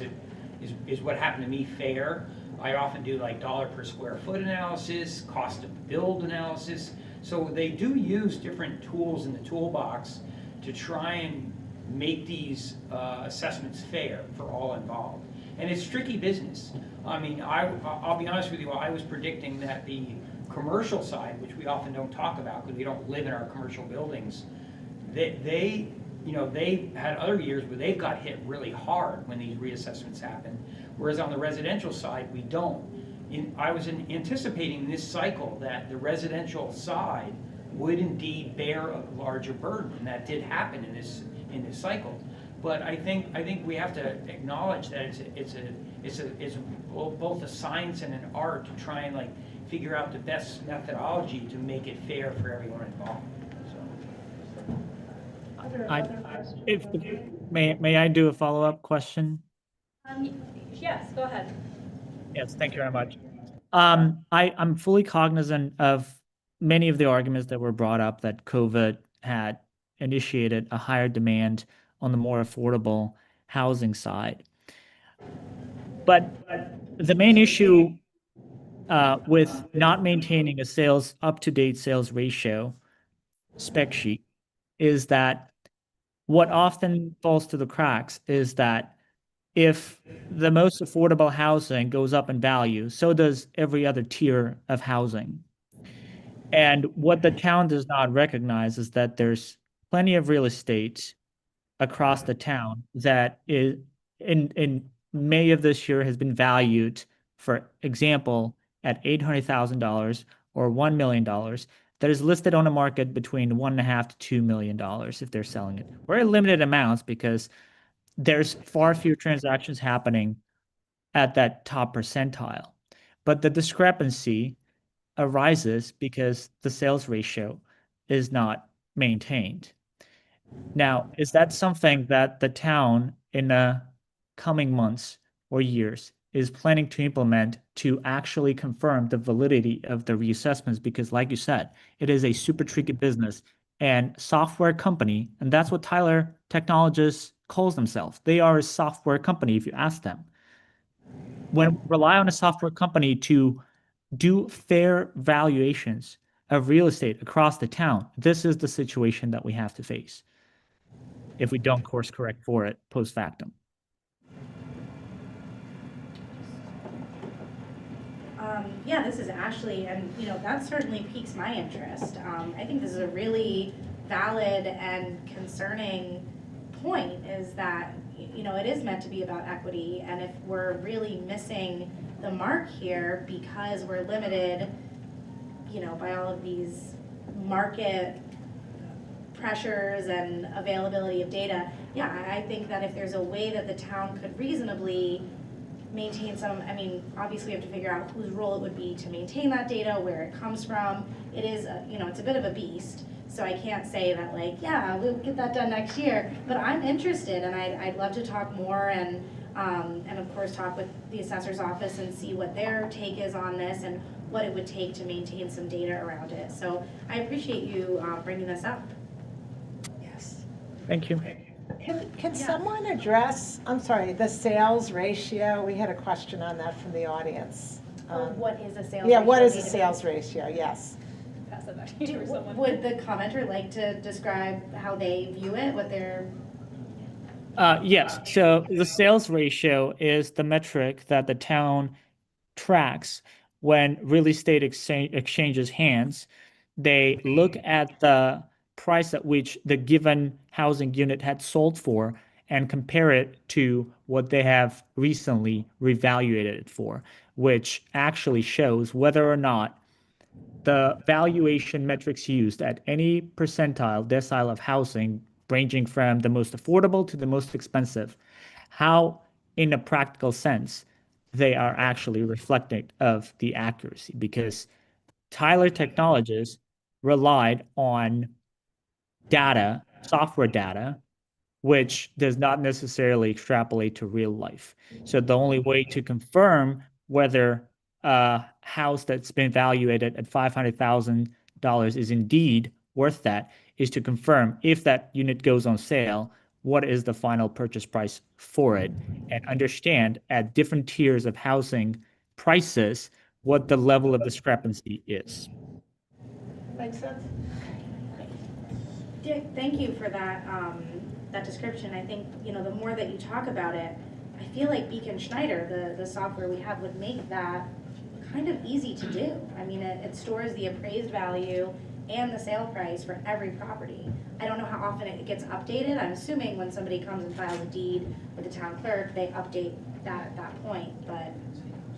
is what happened to me fair? I often do like dollar per square foot analysis, cost to build analysis. So they do use different tools in the toolbox to try and make these assessments fair for all involved. And it's tricky business. I mean, I'll be honest with you, I was predicting that the commercial side, which we often don't talk about because we don't live in our commercial buildings, they had other years where they've got hit really hard when these reassessments happen, whereas on the residential side, we don't. I was anticipating this cycle that the residential side would indeed bear a larger burden, and that did happen in this cycle. But I think we have to acknowledge that it's both a science and an art to try and like figure out the best methodology to make it fair for everyone involved. May I do a follow-up question? Yes, go ahead. Yes, thank you very much. I'm fully cognizant of many of the arguments that were brought up that COVID had initiated a higher demand on the more affordable housing side. But the main issue with not maintaining a up-to-date sales ratio spec sheet is that what often falls through the cracks is that if the most affordable housing goes up in value, so does every other tier of housing. And what the town does not recognize is that there's plenty of real estate across the town that is in May of this year has been valued, for example, at $800,000 or $1 million that is listed on the market between $1.5 to $2 million if they're selling it. Very limited amounts because there's far fewer transactions happening at that top percentile. But the discrepancy arises because the sales ratio is not maintained. Now, is that something that the town in the coming months or years is planning to implement to actually confirm the validity of the reassessments? Because like you said, it is a super tricky business and software company, and that's what Tyler Technologies calls themselves. They are a software company if you ask them. When rely on a software company to do fair valuations of real estate across the town, this is the situation that we have to face if we don't course correct for it post factum. Yeah, this is Ashley, and that certainly piques my interest. I think this is a really valid and concerning point, is that it is meant to be about equity, and if we're really missing the mark here because we're limited by all of these market pressures and availability of data, yeah, I think that if there's a way that the town could reasonably maintain some, I mean, obviously we have to figure out whose role it would be to maintain that data, where it comes from. It is, it's a bit of a beast. So I can't say that like, yeah, we'll get that done next year, but I'm interested and I'd love to talk more and of course talk with the assessor's office and see what their take is on this and what it would take to maintain some data around it. So I appreciate you bringing this up. Yes. Thank you. Can someone address, I'm sorry, the sales ratio? We had a question on that from the audience. What is a sales ratio? Yeah, what is a sales ratio? Yes. Pass that back to you or someone. Would the commenter like to describe how they view it, what their... Yes, so the sales ratio is the metric that the town tracks when real estate exchanges hands. They look at the price at which the given housing unit had sold for and compare it to what they have recently revaluated it for, which actually shows whether or not the valuation metrics used at any decile of housing, ranging from the most affordable to the most expensive, how, in a practical sense, they are actually reflecting of the accuracy. Because Tyler Technologies relied on data, software data, which does not necessarily extrapolate to real life. So the only way to confirm whether a house that's been valuated at $500,000 is indeed worth that is to confirm if that unit goes on sale, what is the final purchase price for it, and understand at different tiers of housing prices what the level of discrepancy is. Makes sense? Yeah, thank you for that, that description. I think, the more that you talk about it, I feel like Beacon Schneider, the software we have, would make that kind of easy to do. I mean, it stores the appraised value and the sale price for every property. I don't know how often it gets updated. I'm assuming when somebody comes and files a deed with the town clerk, they update that at that point, but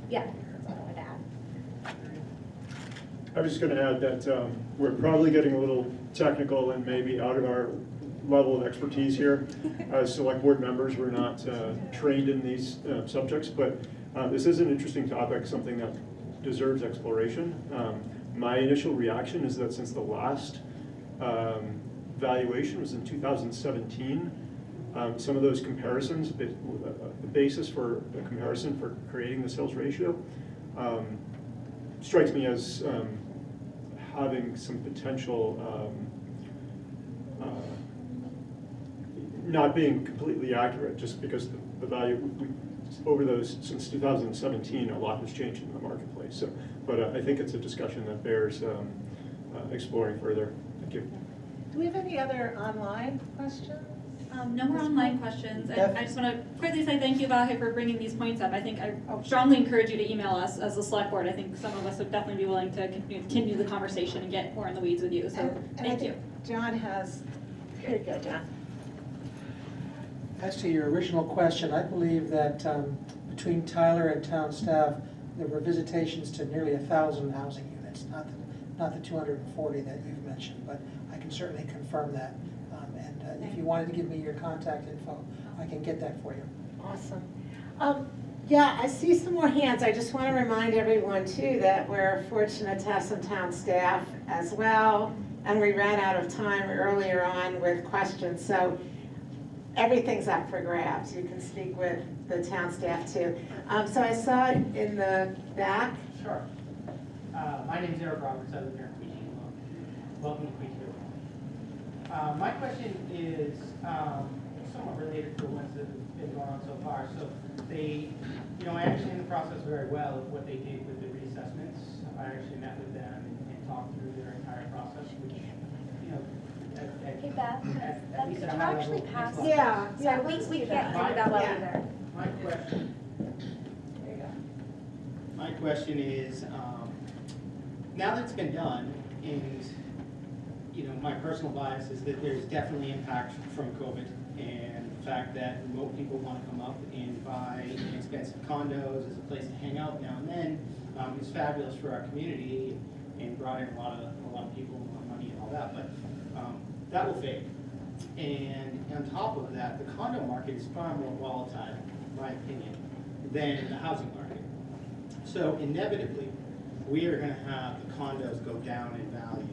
yeah, that's all I would add. I was just going to add that we're probably getting a little technical and maybe out of our level of expertise here. As select board members, we're not trained in these subjects, but this is an interesting topic, something that deserves exploration. My initial reaction is that since the last valuation was in 2017, some of those comparisons, the basis for a comparison for creating the sales ratio, strikes me as having some potential not being completely accurate, just because the value, over those, since 2017, a lot has changed in the marketplace. So, but I think it's a discussion that bears exploring further. Thank you. Do we have any other online questions? No more online questions. I just want to quickly say thank you, Vahe, for bringing these points up. I think I strongly encourage you to email us as a select board. I think some of us would definitely be willing to continue the conversation and get more in the weeds with you. So thank you. John has, here you go, John. As to your original question, I believe that between Tyler and town staff, there were visitations to nearly 1,000 housing units, not the 240 that you've mentioned, but I can certainly confirm that. And if you wanted to give me your contact info, I can get that for you. Awesome. Yeah, I see some more hands. I just want to remind everyone too that we're fortunate to have some town staff as well, and we ran out of time earlier on with questions. So everything's up for grabs. You can speak with the town staff too. So I saw it in the back. Sure. My name is Eric Roberts. I live here in Queechee. Welcome to Queechee. My question is somewhat related to the ones that have been going on so far. So they, I understand the process very well of what they did with the reassessments. I actually met with them and talked through their entire process, which, Hey Beth, at least can at a you high actually level, pass? makes a lot of Yeah, sense. yeah, we can't hear that well either. My question. There you go. My question is, now that it's been done, and my personal bias is that there's definitely impact from COVID, and the fact that remote people want to come up and buy inexpensive condos as a place to hang out now and then is fabulous for our community and brought in a lot of people, a lot of money and all that. But that will fade. And on top of that, the condo market is far more volatile, in my opinion, than the housing market. So inevitably, we are going to have the condos go down in value,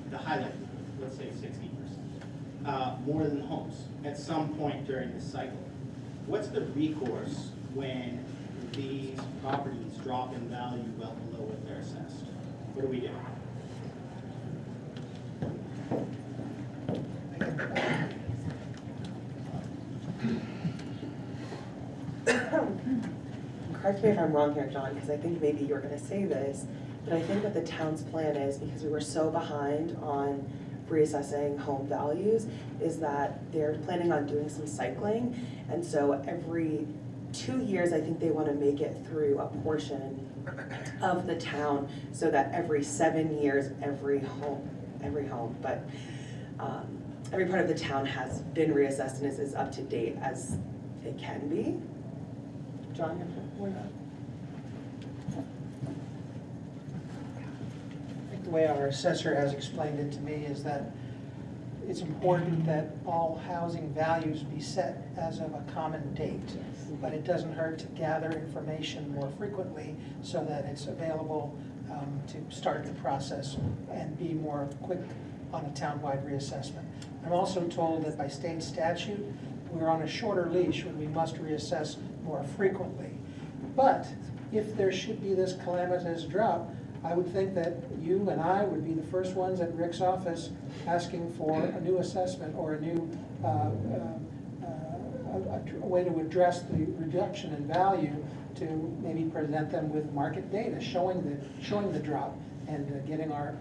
the high likelihood, let's say 60%, more than the homes at some point during this cycle. What's the recourse when these properties drop in value well below what they're assessed? What do we do? Correct me if I'm wrong here, John, because I think maybe you were going to say this, but I think what the town's plan is, because we were so behind on reassessing home values, is that they're planning on doing some cycling, and so every 2 years, I think they want to make it through a portion of the town, so that every 7 years, every home, but every part of the town has been reassessed and is as up to date as it can be. John, you have to worry about it. I think the way our assessor has explained it to me is that it's important that all housing values be set as of a common date, but it doesn't hurt to gather information more frequently so that it's available to start the process and be more quick on a townwide reassessment. I'm also told that by state statute, we're on a shorter leash when we must reassess more frequently. But if there should be this calamitous drop, I would think that you and I would be the first ones at Rick's office asking for a new assessment or a new a way to address the reduction in value, to maybe present them with market data showing the drop and getting our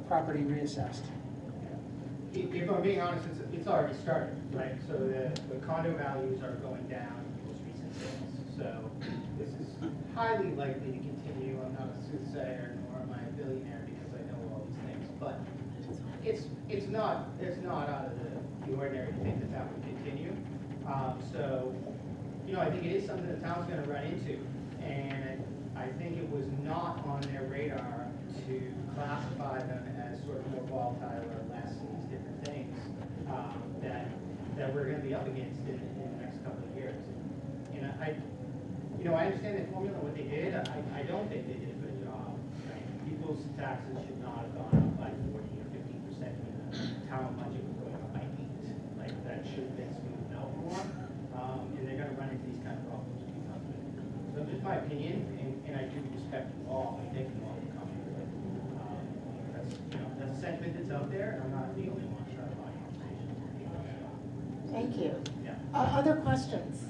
property reassessed. If I'm being honest, it's already started, right? So the condo values are going down in most recent sales. So this is highly likely to continue. I'm not a soothsayer, nor am I a billionaire because I know all these things. But it's not out of the ordinary to think that would continue. So I think it is something the town's going to run into, and I think it was not on their radar to classify them as sort of more volatile or less in these different things that we're going to be up against in the next couple of years. And I understand the formula, what they did. I don't think they did a good job. Right? People's taxes should not have gone up by 40 or 50% when the town budget was going up by 8. Like, that should have been smoothed out more. And they're going to run into these kind of problems because of it. So that's just my opinion, and I do respect you all. I thank you all for coming. That's a sentiment that's out there, and I'm not the only one trying to buy conversation. Thank you. Yeah. Other questions?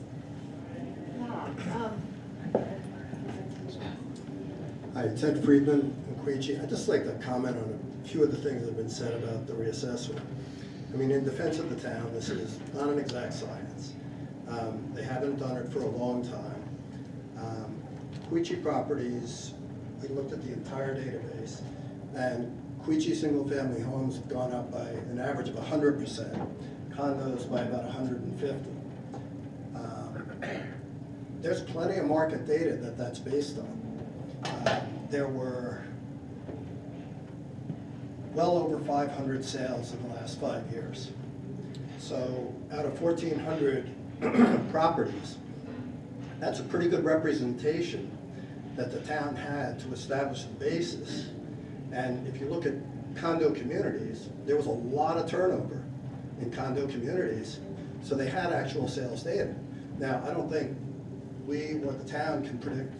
Hi, Ted Friedman, Queechee. I'd just like to comment on a few of the things that have been said about the reassessment. I mean, in defense of the town, this is not an exact science. They haven't done it for a long time. Queechee properties, we looked at the entire database, and Queechee single-family homes have gone up by an average of 100%, condos by about 150. There's plenty of market data that's based on. There were well over 500 sales in the last 5 years. So out of 1,400 properties, that's a pretty good representation that the town had to establish the basis. And if you look at condo communities, there was a lot of turnover in condo communities, so they had actual sales data. Now, I don't think we or the town can predict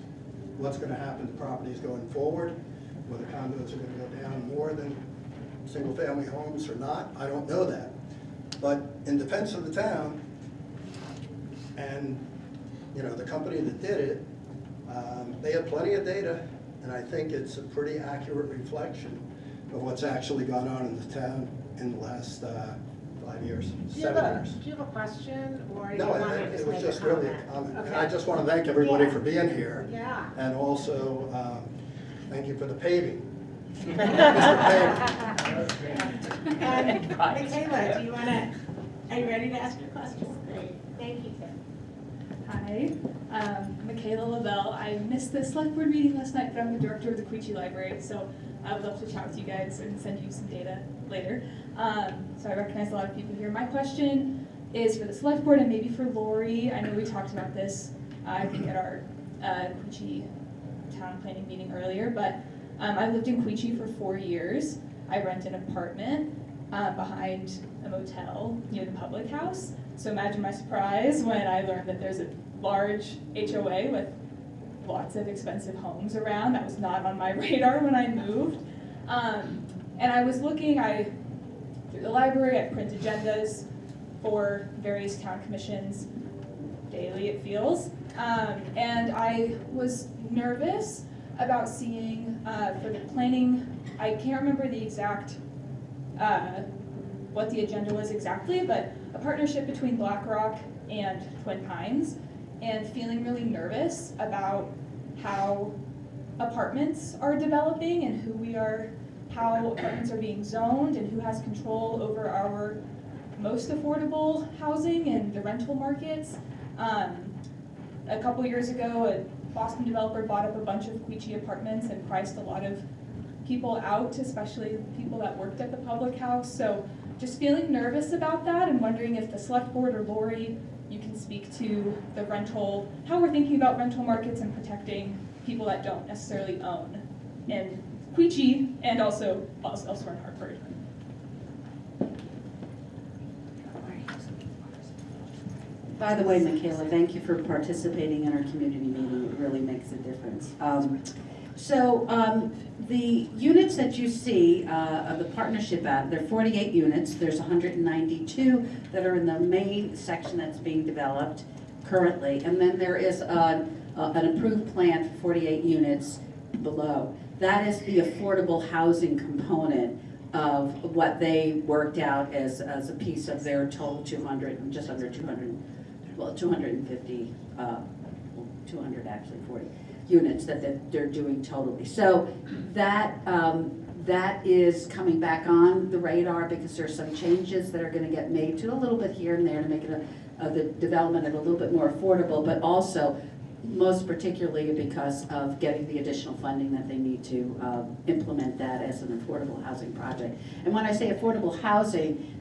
what's going to happen to properties going forward, whether condos are going to go down more than single-family homes or not. I don't know that. But in defense of the town and the company that did it, they had plenty of data, and I think it's a pretty accurate reflection of what's actually gone on in the town in the last 5 years, 7 years. Do you have a question, or you No, want to it just was make just a really a comment? comment. Okay. And I just want to thank everybody for being here. Yeah. And also, thank you for the paving. And Michaela, do you want to, are you ready to ask your question? Great, thank you, Tim. Hi, Michaela LaBelle. I missed the select board meeting last night, but I'm the director of the Queechee Library, so I would love to chat with you guys and send you some data later. So I recognize a lot of people here. My question is for the select board and maybe for Lori. I know we talked about this, I think at our Queechee town planning meeting earlier, but I lived in Queechee for 4 years. I rent an apartment behind a motel near the public house. So imagine my surprise when I learned that there's a large HOA with lots of expensive homes around. That was not on my radar when I moved. And I was looking, through the library, I print agendas for various town commissions daily, it feels. And I was nervous about seeing for the planning, I can't remember the exact, what the agenda was exactly, but a partnership between BlackRock and Twin Pines, and feeling really nervous about how apartments are developing and how apartments are being zoned and who has control over our most affordable housing and the rental markets. A couple years ago, a Boston developer bought up a bunch of Queechee apartments and priced a lot of people out, especially people that worked at the public house. So just feeling nervous about that and wondering if the select board or Lori, you can speak to the rental, how we're thinking about rental markets and protecting people that don't necessarily own in Queechee and also elsewhere in Hartford. By the way, Michaela, thank you for participating in our community meeting. It really makes a difference. The units that you see of the partnership app, there are 48 units. There's 192 that are in the main section that's being developed currently. And then there is an approved plan for 48 units below. That is the affordable housing component of what they worked out as a piece of their total 200, just under 200, well, 250, 200 actually, 40 units that they're doing totally. So that is coming back on the radar because there's some changes that are going to get made to a little bit here and there to make it the development a little bit more affordable, but also most particularly because of getting the additional funding that they need to implement that as an affordable housing project. And when I say affordable housing,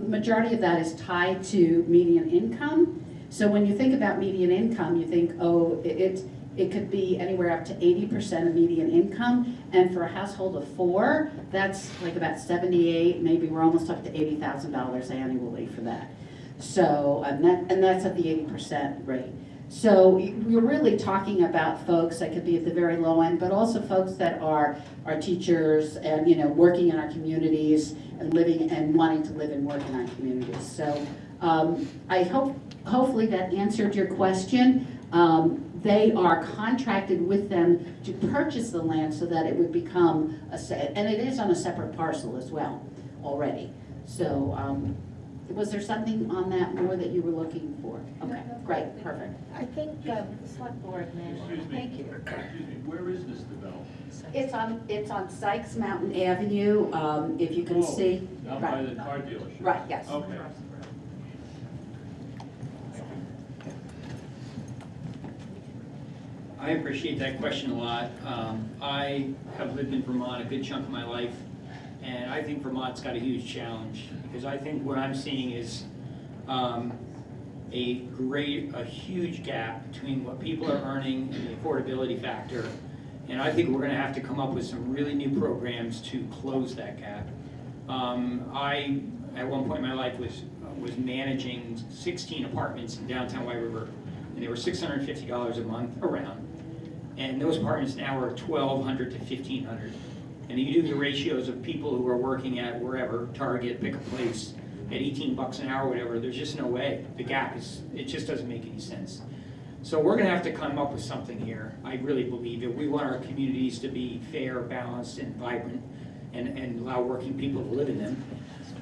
majority of that is tied to median income. So when you think about median income, you think, oh, it could be anywhere up to 80% of median income, and for a household of 4, that's like about 78, maybe we're almost up to $80,000 annually for that. So, and that's at the 80% rate. So we're really talking about folks that could be at the very low end, but also folks that are teachers and working in our communities and living and wanting to live and work in our communities. So I hopefully that answered your question. They are contracted with them to purchase the land so that it would become and it is on a separate parcel as well already. So was there something on that more that you were looking for? Okay, great, perfect. I think the select board may. Thank you. Excuse me, where is this development? It's on Sykes Mountain Avenue, if you can see. Down by the car dealership? Right, yes. Okay. I appreciate that question a lot. I have lived in Vermont a good chunk of my life, and I think Vermont's got a huge challenge because I think what I'm seeing is a huge gap between what people are earning and the affordability factor. And I think we're going to have to come up with some really new programs to close that gap. I, at one point in my life, was managing 16 apartments in downtown White River, and they were $650 a month around. And those apartments now are $1,200 to $1,500. And you do the ratios of people who are working at wherever, Target, pick a place, at 18 bucks an hour, whatever, there's just no way. The gap it just doesn't make any sense. So we're gonna have to come up with something here. I really believe it. We want our communities to be fair, balanced, and vibrant, and allow working people to live in them.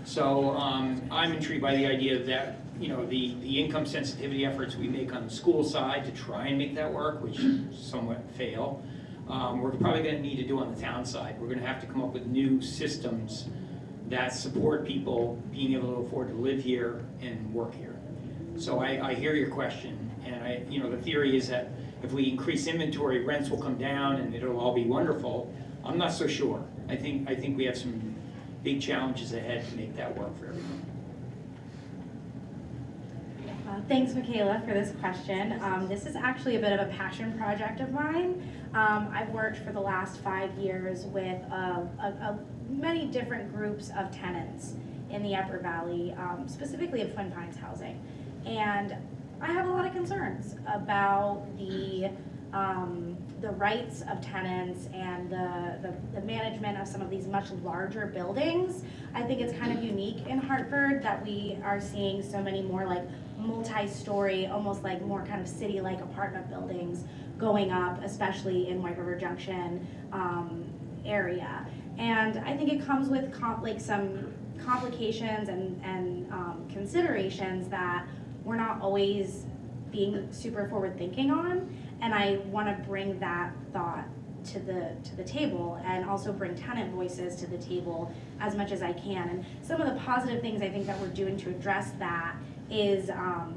So I'm intrigued by the idea that the income sensitivity efforts we make on the school side to try and make that work, which somewhat fail, we're probably going to need to do on the town side. We're going to have to come up with new systems that support people being able to afford to live here and work here. So I hear your question, and the theory is that if we increase inventory, rents will come down and it'll all be wonderful. I'm not so sure. I think we have some big challenges ahead to make that work for everyone. Thanks, Michaela, for this question. This is actually a bit of a passion project of mine. I've worked for the last 5 years with many different groups of tenants in the Upper Valley, specifically of Twin Pines housing. And I have a lot of concerns about the rights of tenants and the management of some of these much larger buildings. I think it's kind of unique in Hartford that we are seeing so many more like multi-story, almost like more kind of city-like apartment buildings going up, especially in White River Junction area. And I think it comes with some complications and considerations that we're not always being super forward-thinking on. And I want to bring that thought to the table, and also bring tenant voices to the table as much as I can. And some of the positive things I think that we're doing to address that is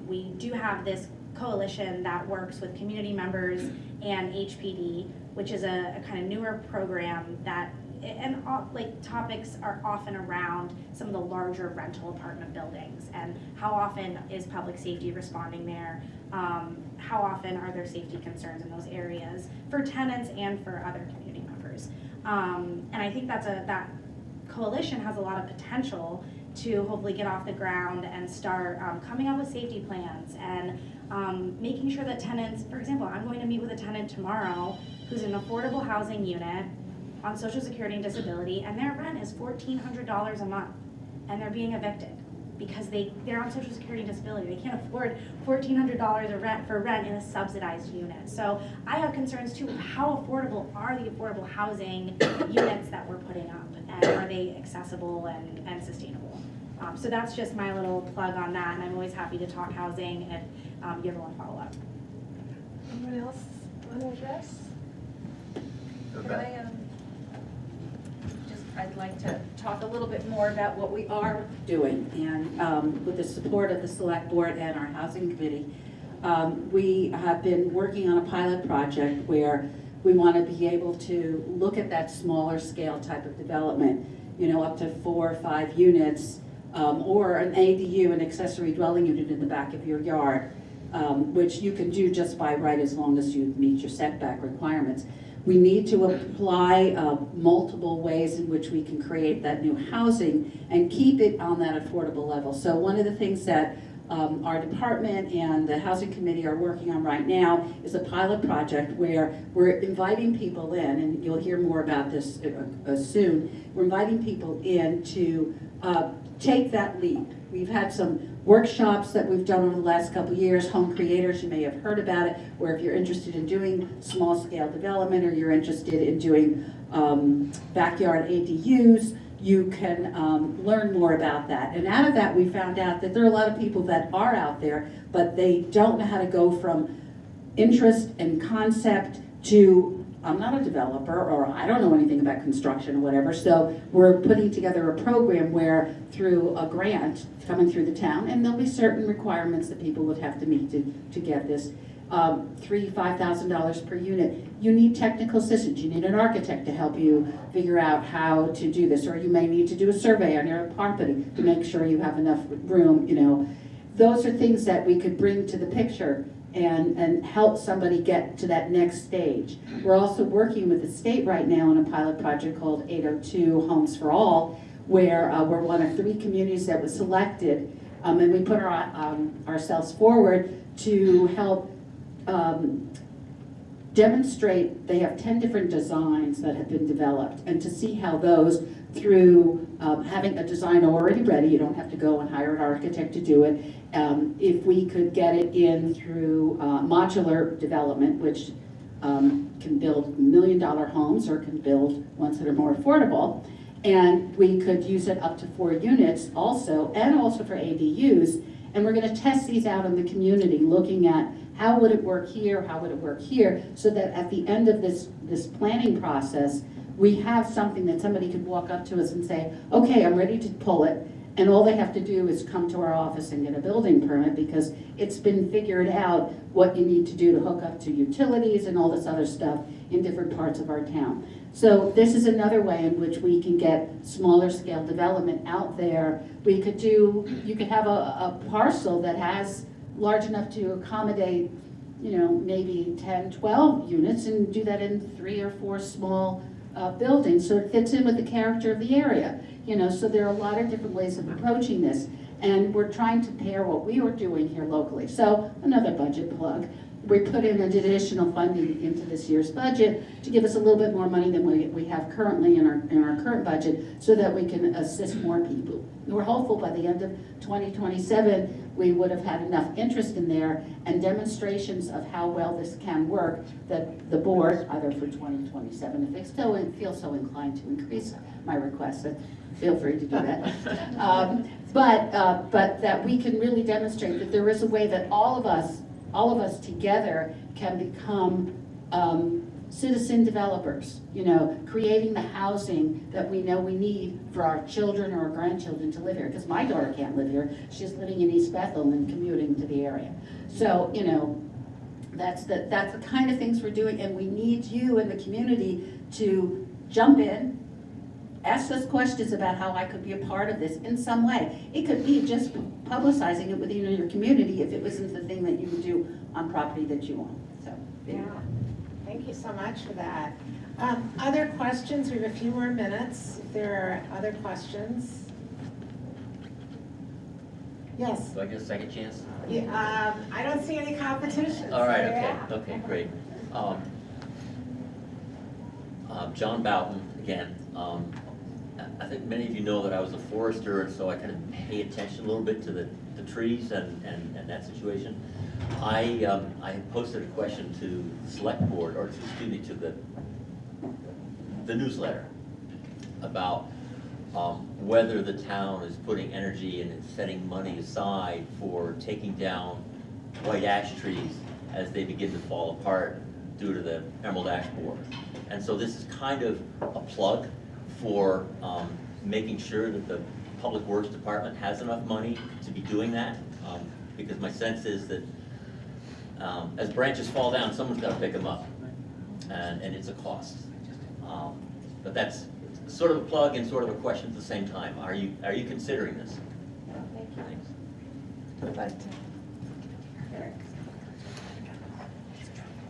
we do have this coalition that works with community members and HPD, which is a kind of newer program that, and like topics are often around some of the larger rental apartment buildings and how often is public safety responding there, how often are there safety concerns in those areas for tenants and for other community members. And I think that coalition has a lot of potential to hopefully get off the ground and start coming up with safety plans and making sure that tenants, for example, I'm going to meet with a tenant tomorrow who's in an affordable housing unit on Social Security and disability, and their rent is $1,400 a month, and they're being evicted because they're on Social Security and disability. They can't afford $1,400 for rent in a subsidized unit. So I have concerns too. How affordable are the affordable housing units that we're putting up, and are they accessible and sustainable? So that's just my little plug on that, and I'm always happy to talk housing if you ever want to follow up. Anyone else want to address? I'd like to talk a little bit more about what we are doing, and with the support of the Select Board and our Housing Committee, we have been working on a pilot project where we want to be able to look at that smaller scale type of development, up to 4 or 5 units, or an ADU, an accessory dwelling unit in the back of your yard, which you can do just by right as long as you meet your setback requirements. We need to apply multiple ways in which we can create that new housing and keep it on that affordable level. So one of the things that our department and the Housing Committee are working on right now is a pilot project where we're inviting people in, and you'll hear more about this soon. We're inviting people in to take that leap. We've had some workshops that we've done over the last couple of years, Home Creators, you may have heard about it, where if you're interested in doing small scale development or you're interested in doing backyard ADUs, you can learn more about that. And out of that, we found out that there are a lot of people that are out there, but they don't know how to go from interest and concept to I'm not a developer, or I don't know anything about construction or whatever. So we're putting together a program where through a grant coming through the town, and there'll be certain requirements that people would have to meet to get this, $5,000 per unit. You need technical assistance. You need an architect to help you figure out how to do this, or you may need to do a survey on your property to make sure you have enough room. Those are things that we could bring to the picture and help somebody get to that next stage. We're also working with the state right now on a pilot project called 802 Homes for All, where we're one of 3 communities that was selected, and we put ourselves forward to help demonstrate. They have 10 different designs that have been developed, and to see how those, through having a design already ready, you don't have to go and hire an architect to do it, if we could get it in through modular development, which can build $1 million homes or can build ones that are more affordable, and we could use it up to 4 units also, and also for ADUs, and we're going to test these out in the community, looking at how would it work here, how would it work here, so that at the end of this planning process, we have something that somebody could walk up to us and say, okay, I'm ready to pull it, And all they have to do is come to our office and get a building permit, because it's been figured out what you need to do to hook up to utilities and all this other stuff in different parts of our town. So this is another way in which we can get smaller scale development out there. You could have a parcel that has large enough to accommodate, maybe 10, 12 units, and do that in 3 or 4 small buildings, so it fits in with the character of the area. So there are a lot of different ways of approaching this, and we're trying to pair what we were doing here locally. So another budget plug. We put in additional funding into this year's budget to give us a little bit more money than we have currently in our current budget, so that we can assist more people. We're hopeful by the end of 2027 we would have had enough interest in there and demonstrations of how well this can work, that the board, either for 2027, if they still feel so inclined to increase my request, feel free to do that. But that we can really demonstrate that there is a way that all of us together can become citizen developers, creating the housing that we know we need for our children or our grandchildren to live here. Because my daughter can't live here. She's living in East Bethel and commuting to the area. So, that's the kind of things we're doing, and we need you in the community to jump in, ask us questions about how I could be a part of this in some way. It could be just publicizing it within your community if it wasn't the thing that you would do on property that you own. So, yeah. Thank you so much for that. Other questions? We have a few more minutes. If there are other questions. Yes? Do I get a second chance? Yeah, I don't see any competition. All right, so okay, yeah. okay, great. John Boughton, again. I think many of you know that I was a forester, and so I kind of pay attention a little bit to the trees and that situation. I had posted a question to the Selectboard, or excuse me, to the newsletter about whether the town is putting energy and setting money aside for taking down white ash trees as they begin to fall apart due to the emerald ash borer. And so this is kind of a plug for making sure that the Public Works Department has enough money to be doing that, because my sense is that as branches fall down, someone's got to pick them up, and it's a cost. But that's sort of a plug and sort of a question at the same time. Are you considering this? Thank you. Thanks. Would like to. Eric.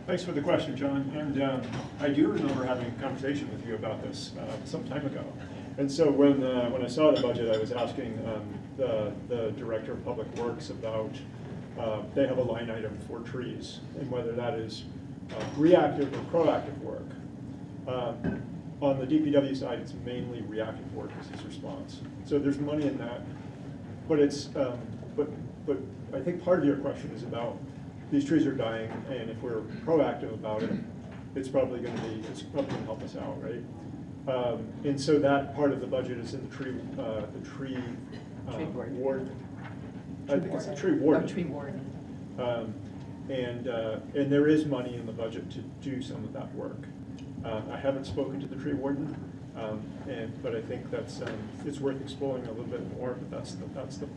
Thanks for the question, John. And I do remember having a conversation with you about this some time ago. And so when I saw the budget, I was asking the Director of Public Works about, they have a line item for trees, and whether that is reactive or proactive work. On the DPW side, it's mainly reactive work as his response. So there's money in that, but it's but I think part of your question is about these trees are dying, and if we're proactive about it, it's probably going to help us out, right? And so that part of the budget is in the tree ward. I think it's the tree warden. Oh, tree warden. And there is money in the budget to do some of that work. I haven't spoken to the tree warden, but I think that's it's worth exploring a little bit more. But that's the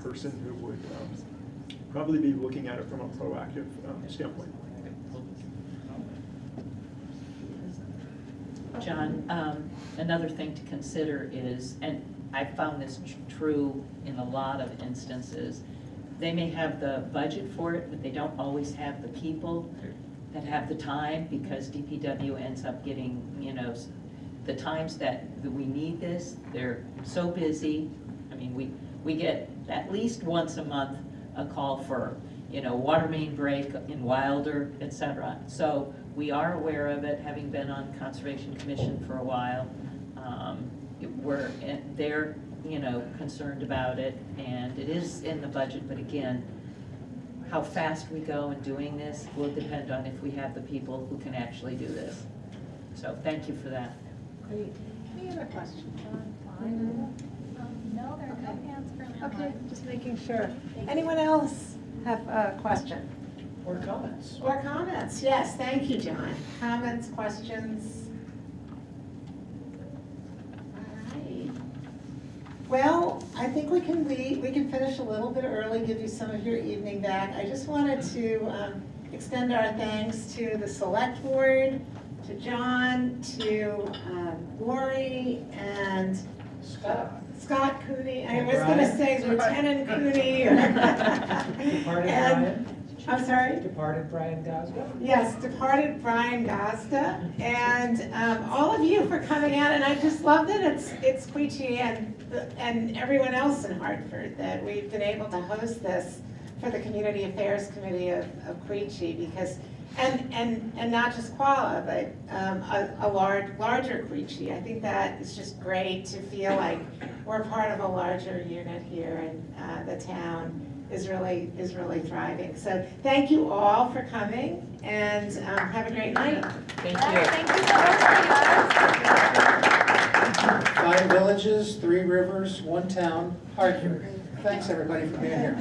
person who would probably be looking at it from a proactive standpoint. John, another thing to consider is, and I found this true in a lot of instances, they may have the budget for it, but they don't always have the people that have the time, because DPW ends up getting, the times that we need this, they're so busy. I mean, we get at least once a month a call for, water main break in Wilder, etc. So we are aware of it, having been on Conservation Commission for a while. They're, concerned about it, and it is in the budget, but again, how fast we go in doing this will depend on if we have the people who can actually do this. So thank you for that. Great. Any other questions, John? No, there are no hands currently Okay, online. just making sure. Anyone else have a question? Or comments? Or comments, yes, thank you, John. Comments, questions? All right. Well, I I think we can finish a little bit early, give you some of your evening back. I just wanted to extend our thanks to the Selectboard, to John, to Lori, and Scott Cooney. I was going to say Lieutenant Cooney. Departed And, Brian? I'm sorry? Departed Brian Gosda? Yes, departed Brian Gosda, and all of you for coming out. And I just love that it's Queechee and everyone else in Hartford that we've been able to host this for the Community Affairs Committee of Queechee, because and not just Quala, but a larger Queechee. I think that is just great to feel like we're part of a larger unit here, and the town is really thriving. So thank you all for coming, and have a great night. Thank Thank you for hosting us. 5 villages, 3 rivers, 1 town, Hartford. Thanks, everybody, for being here.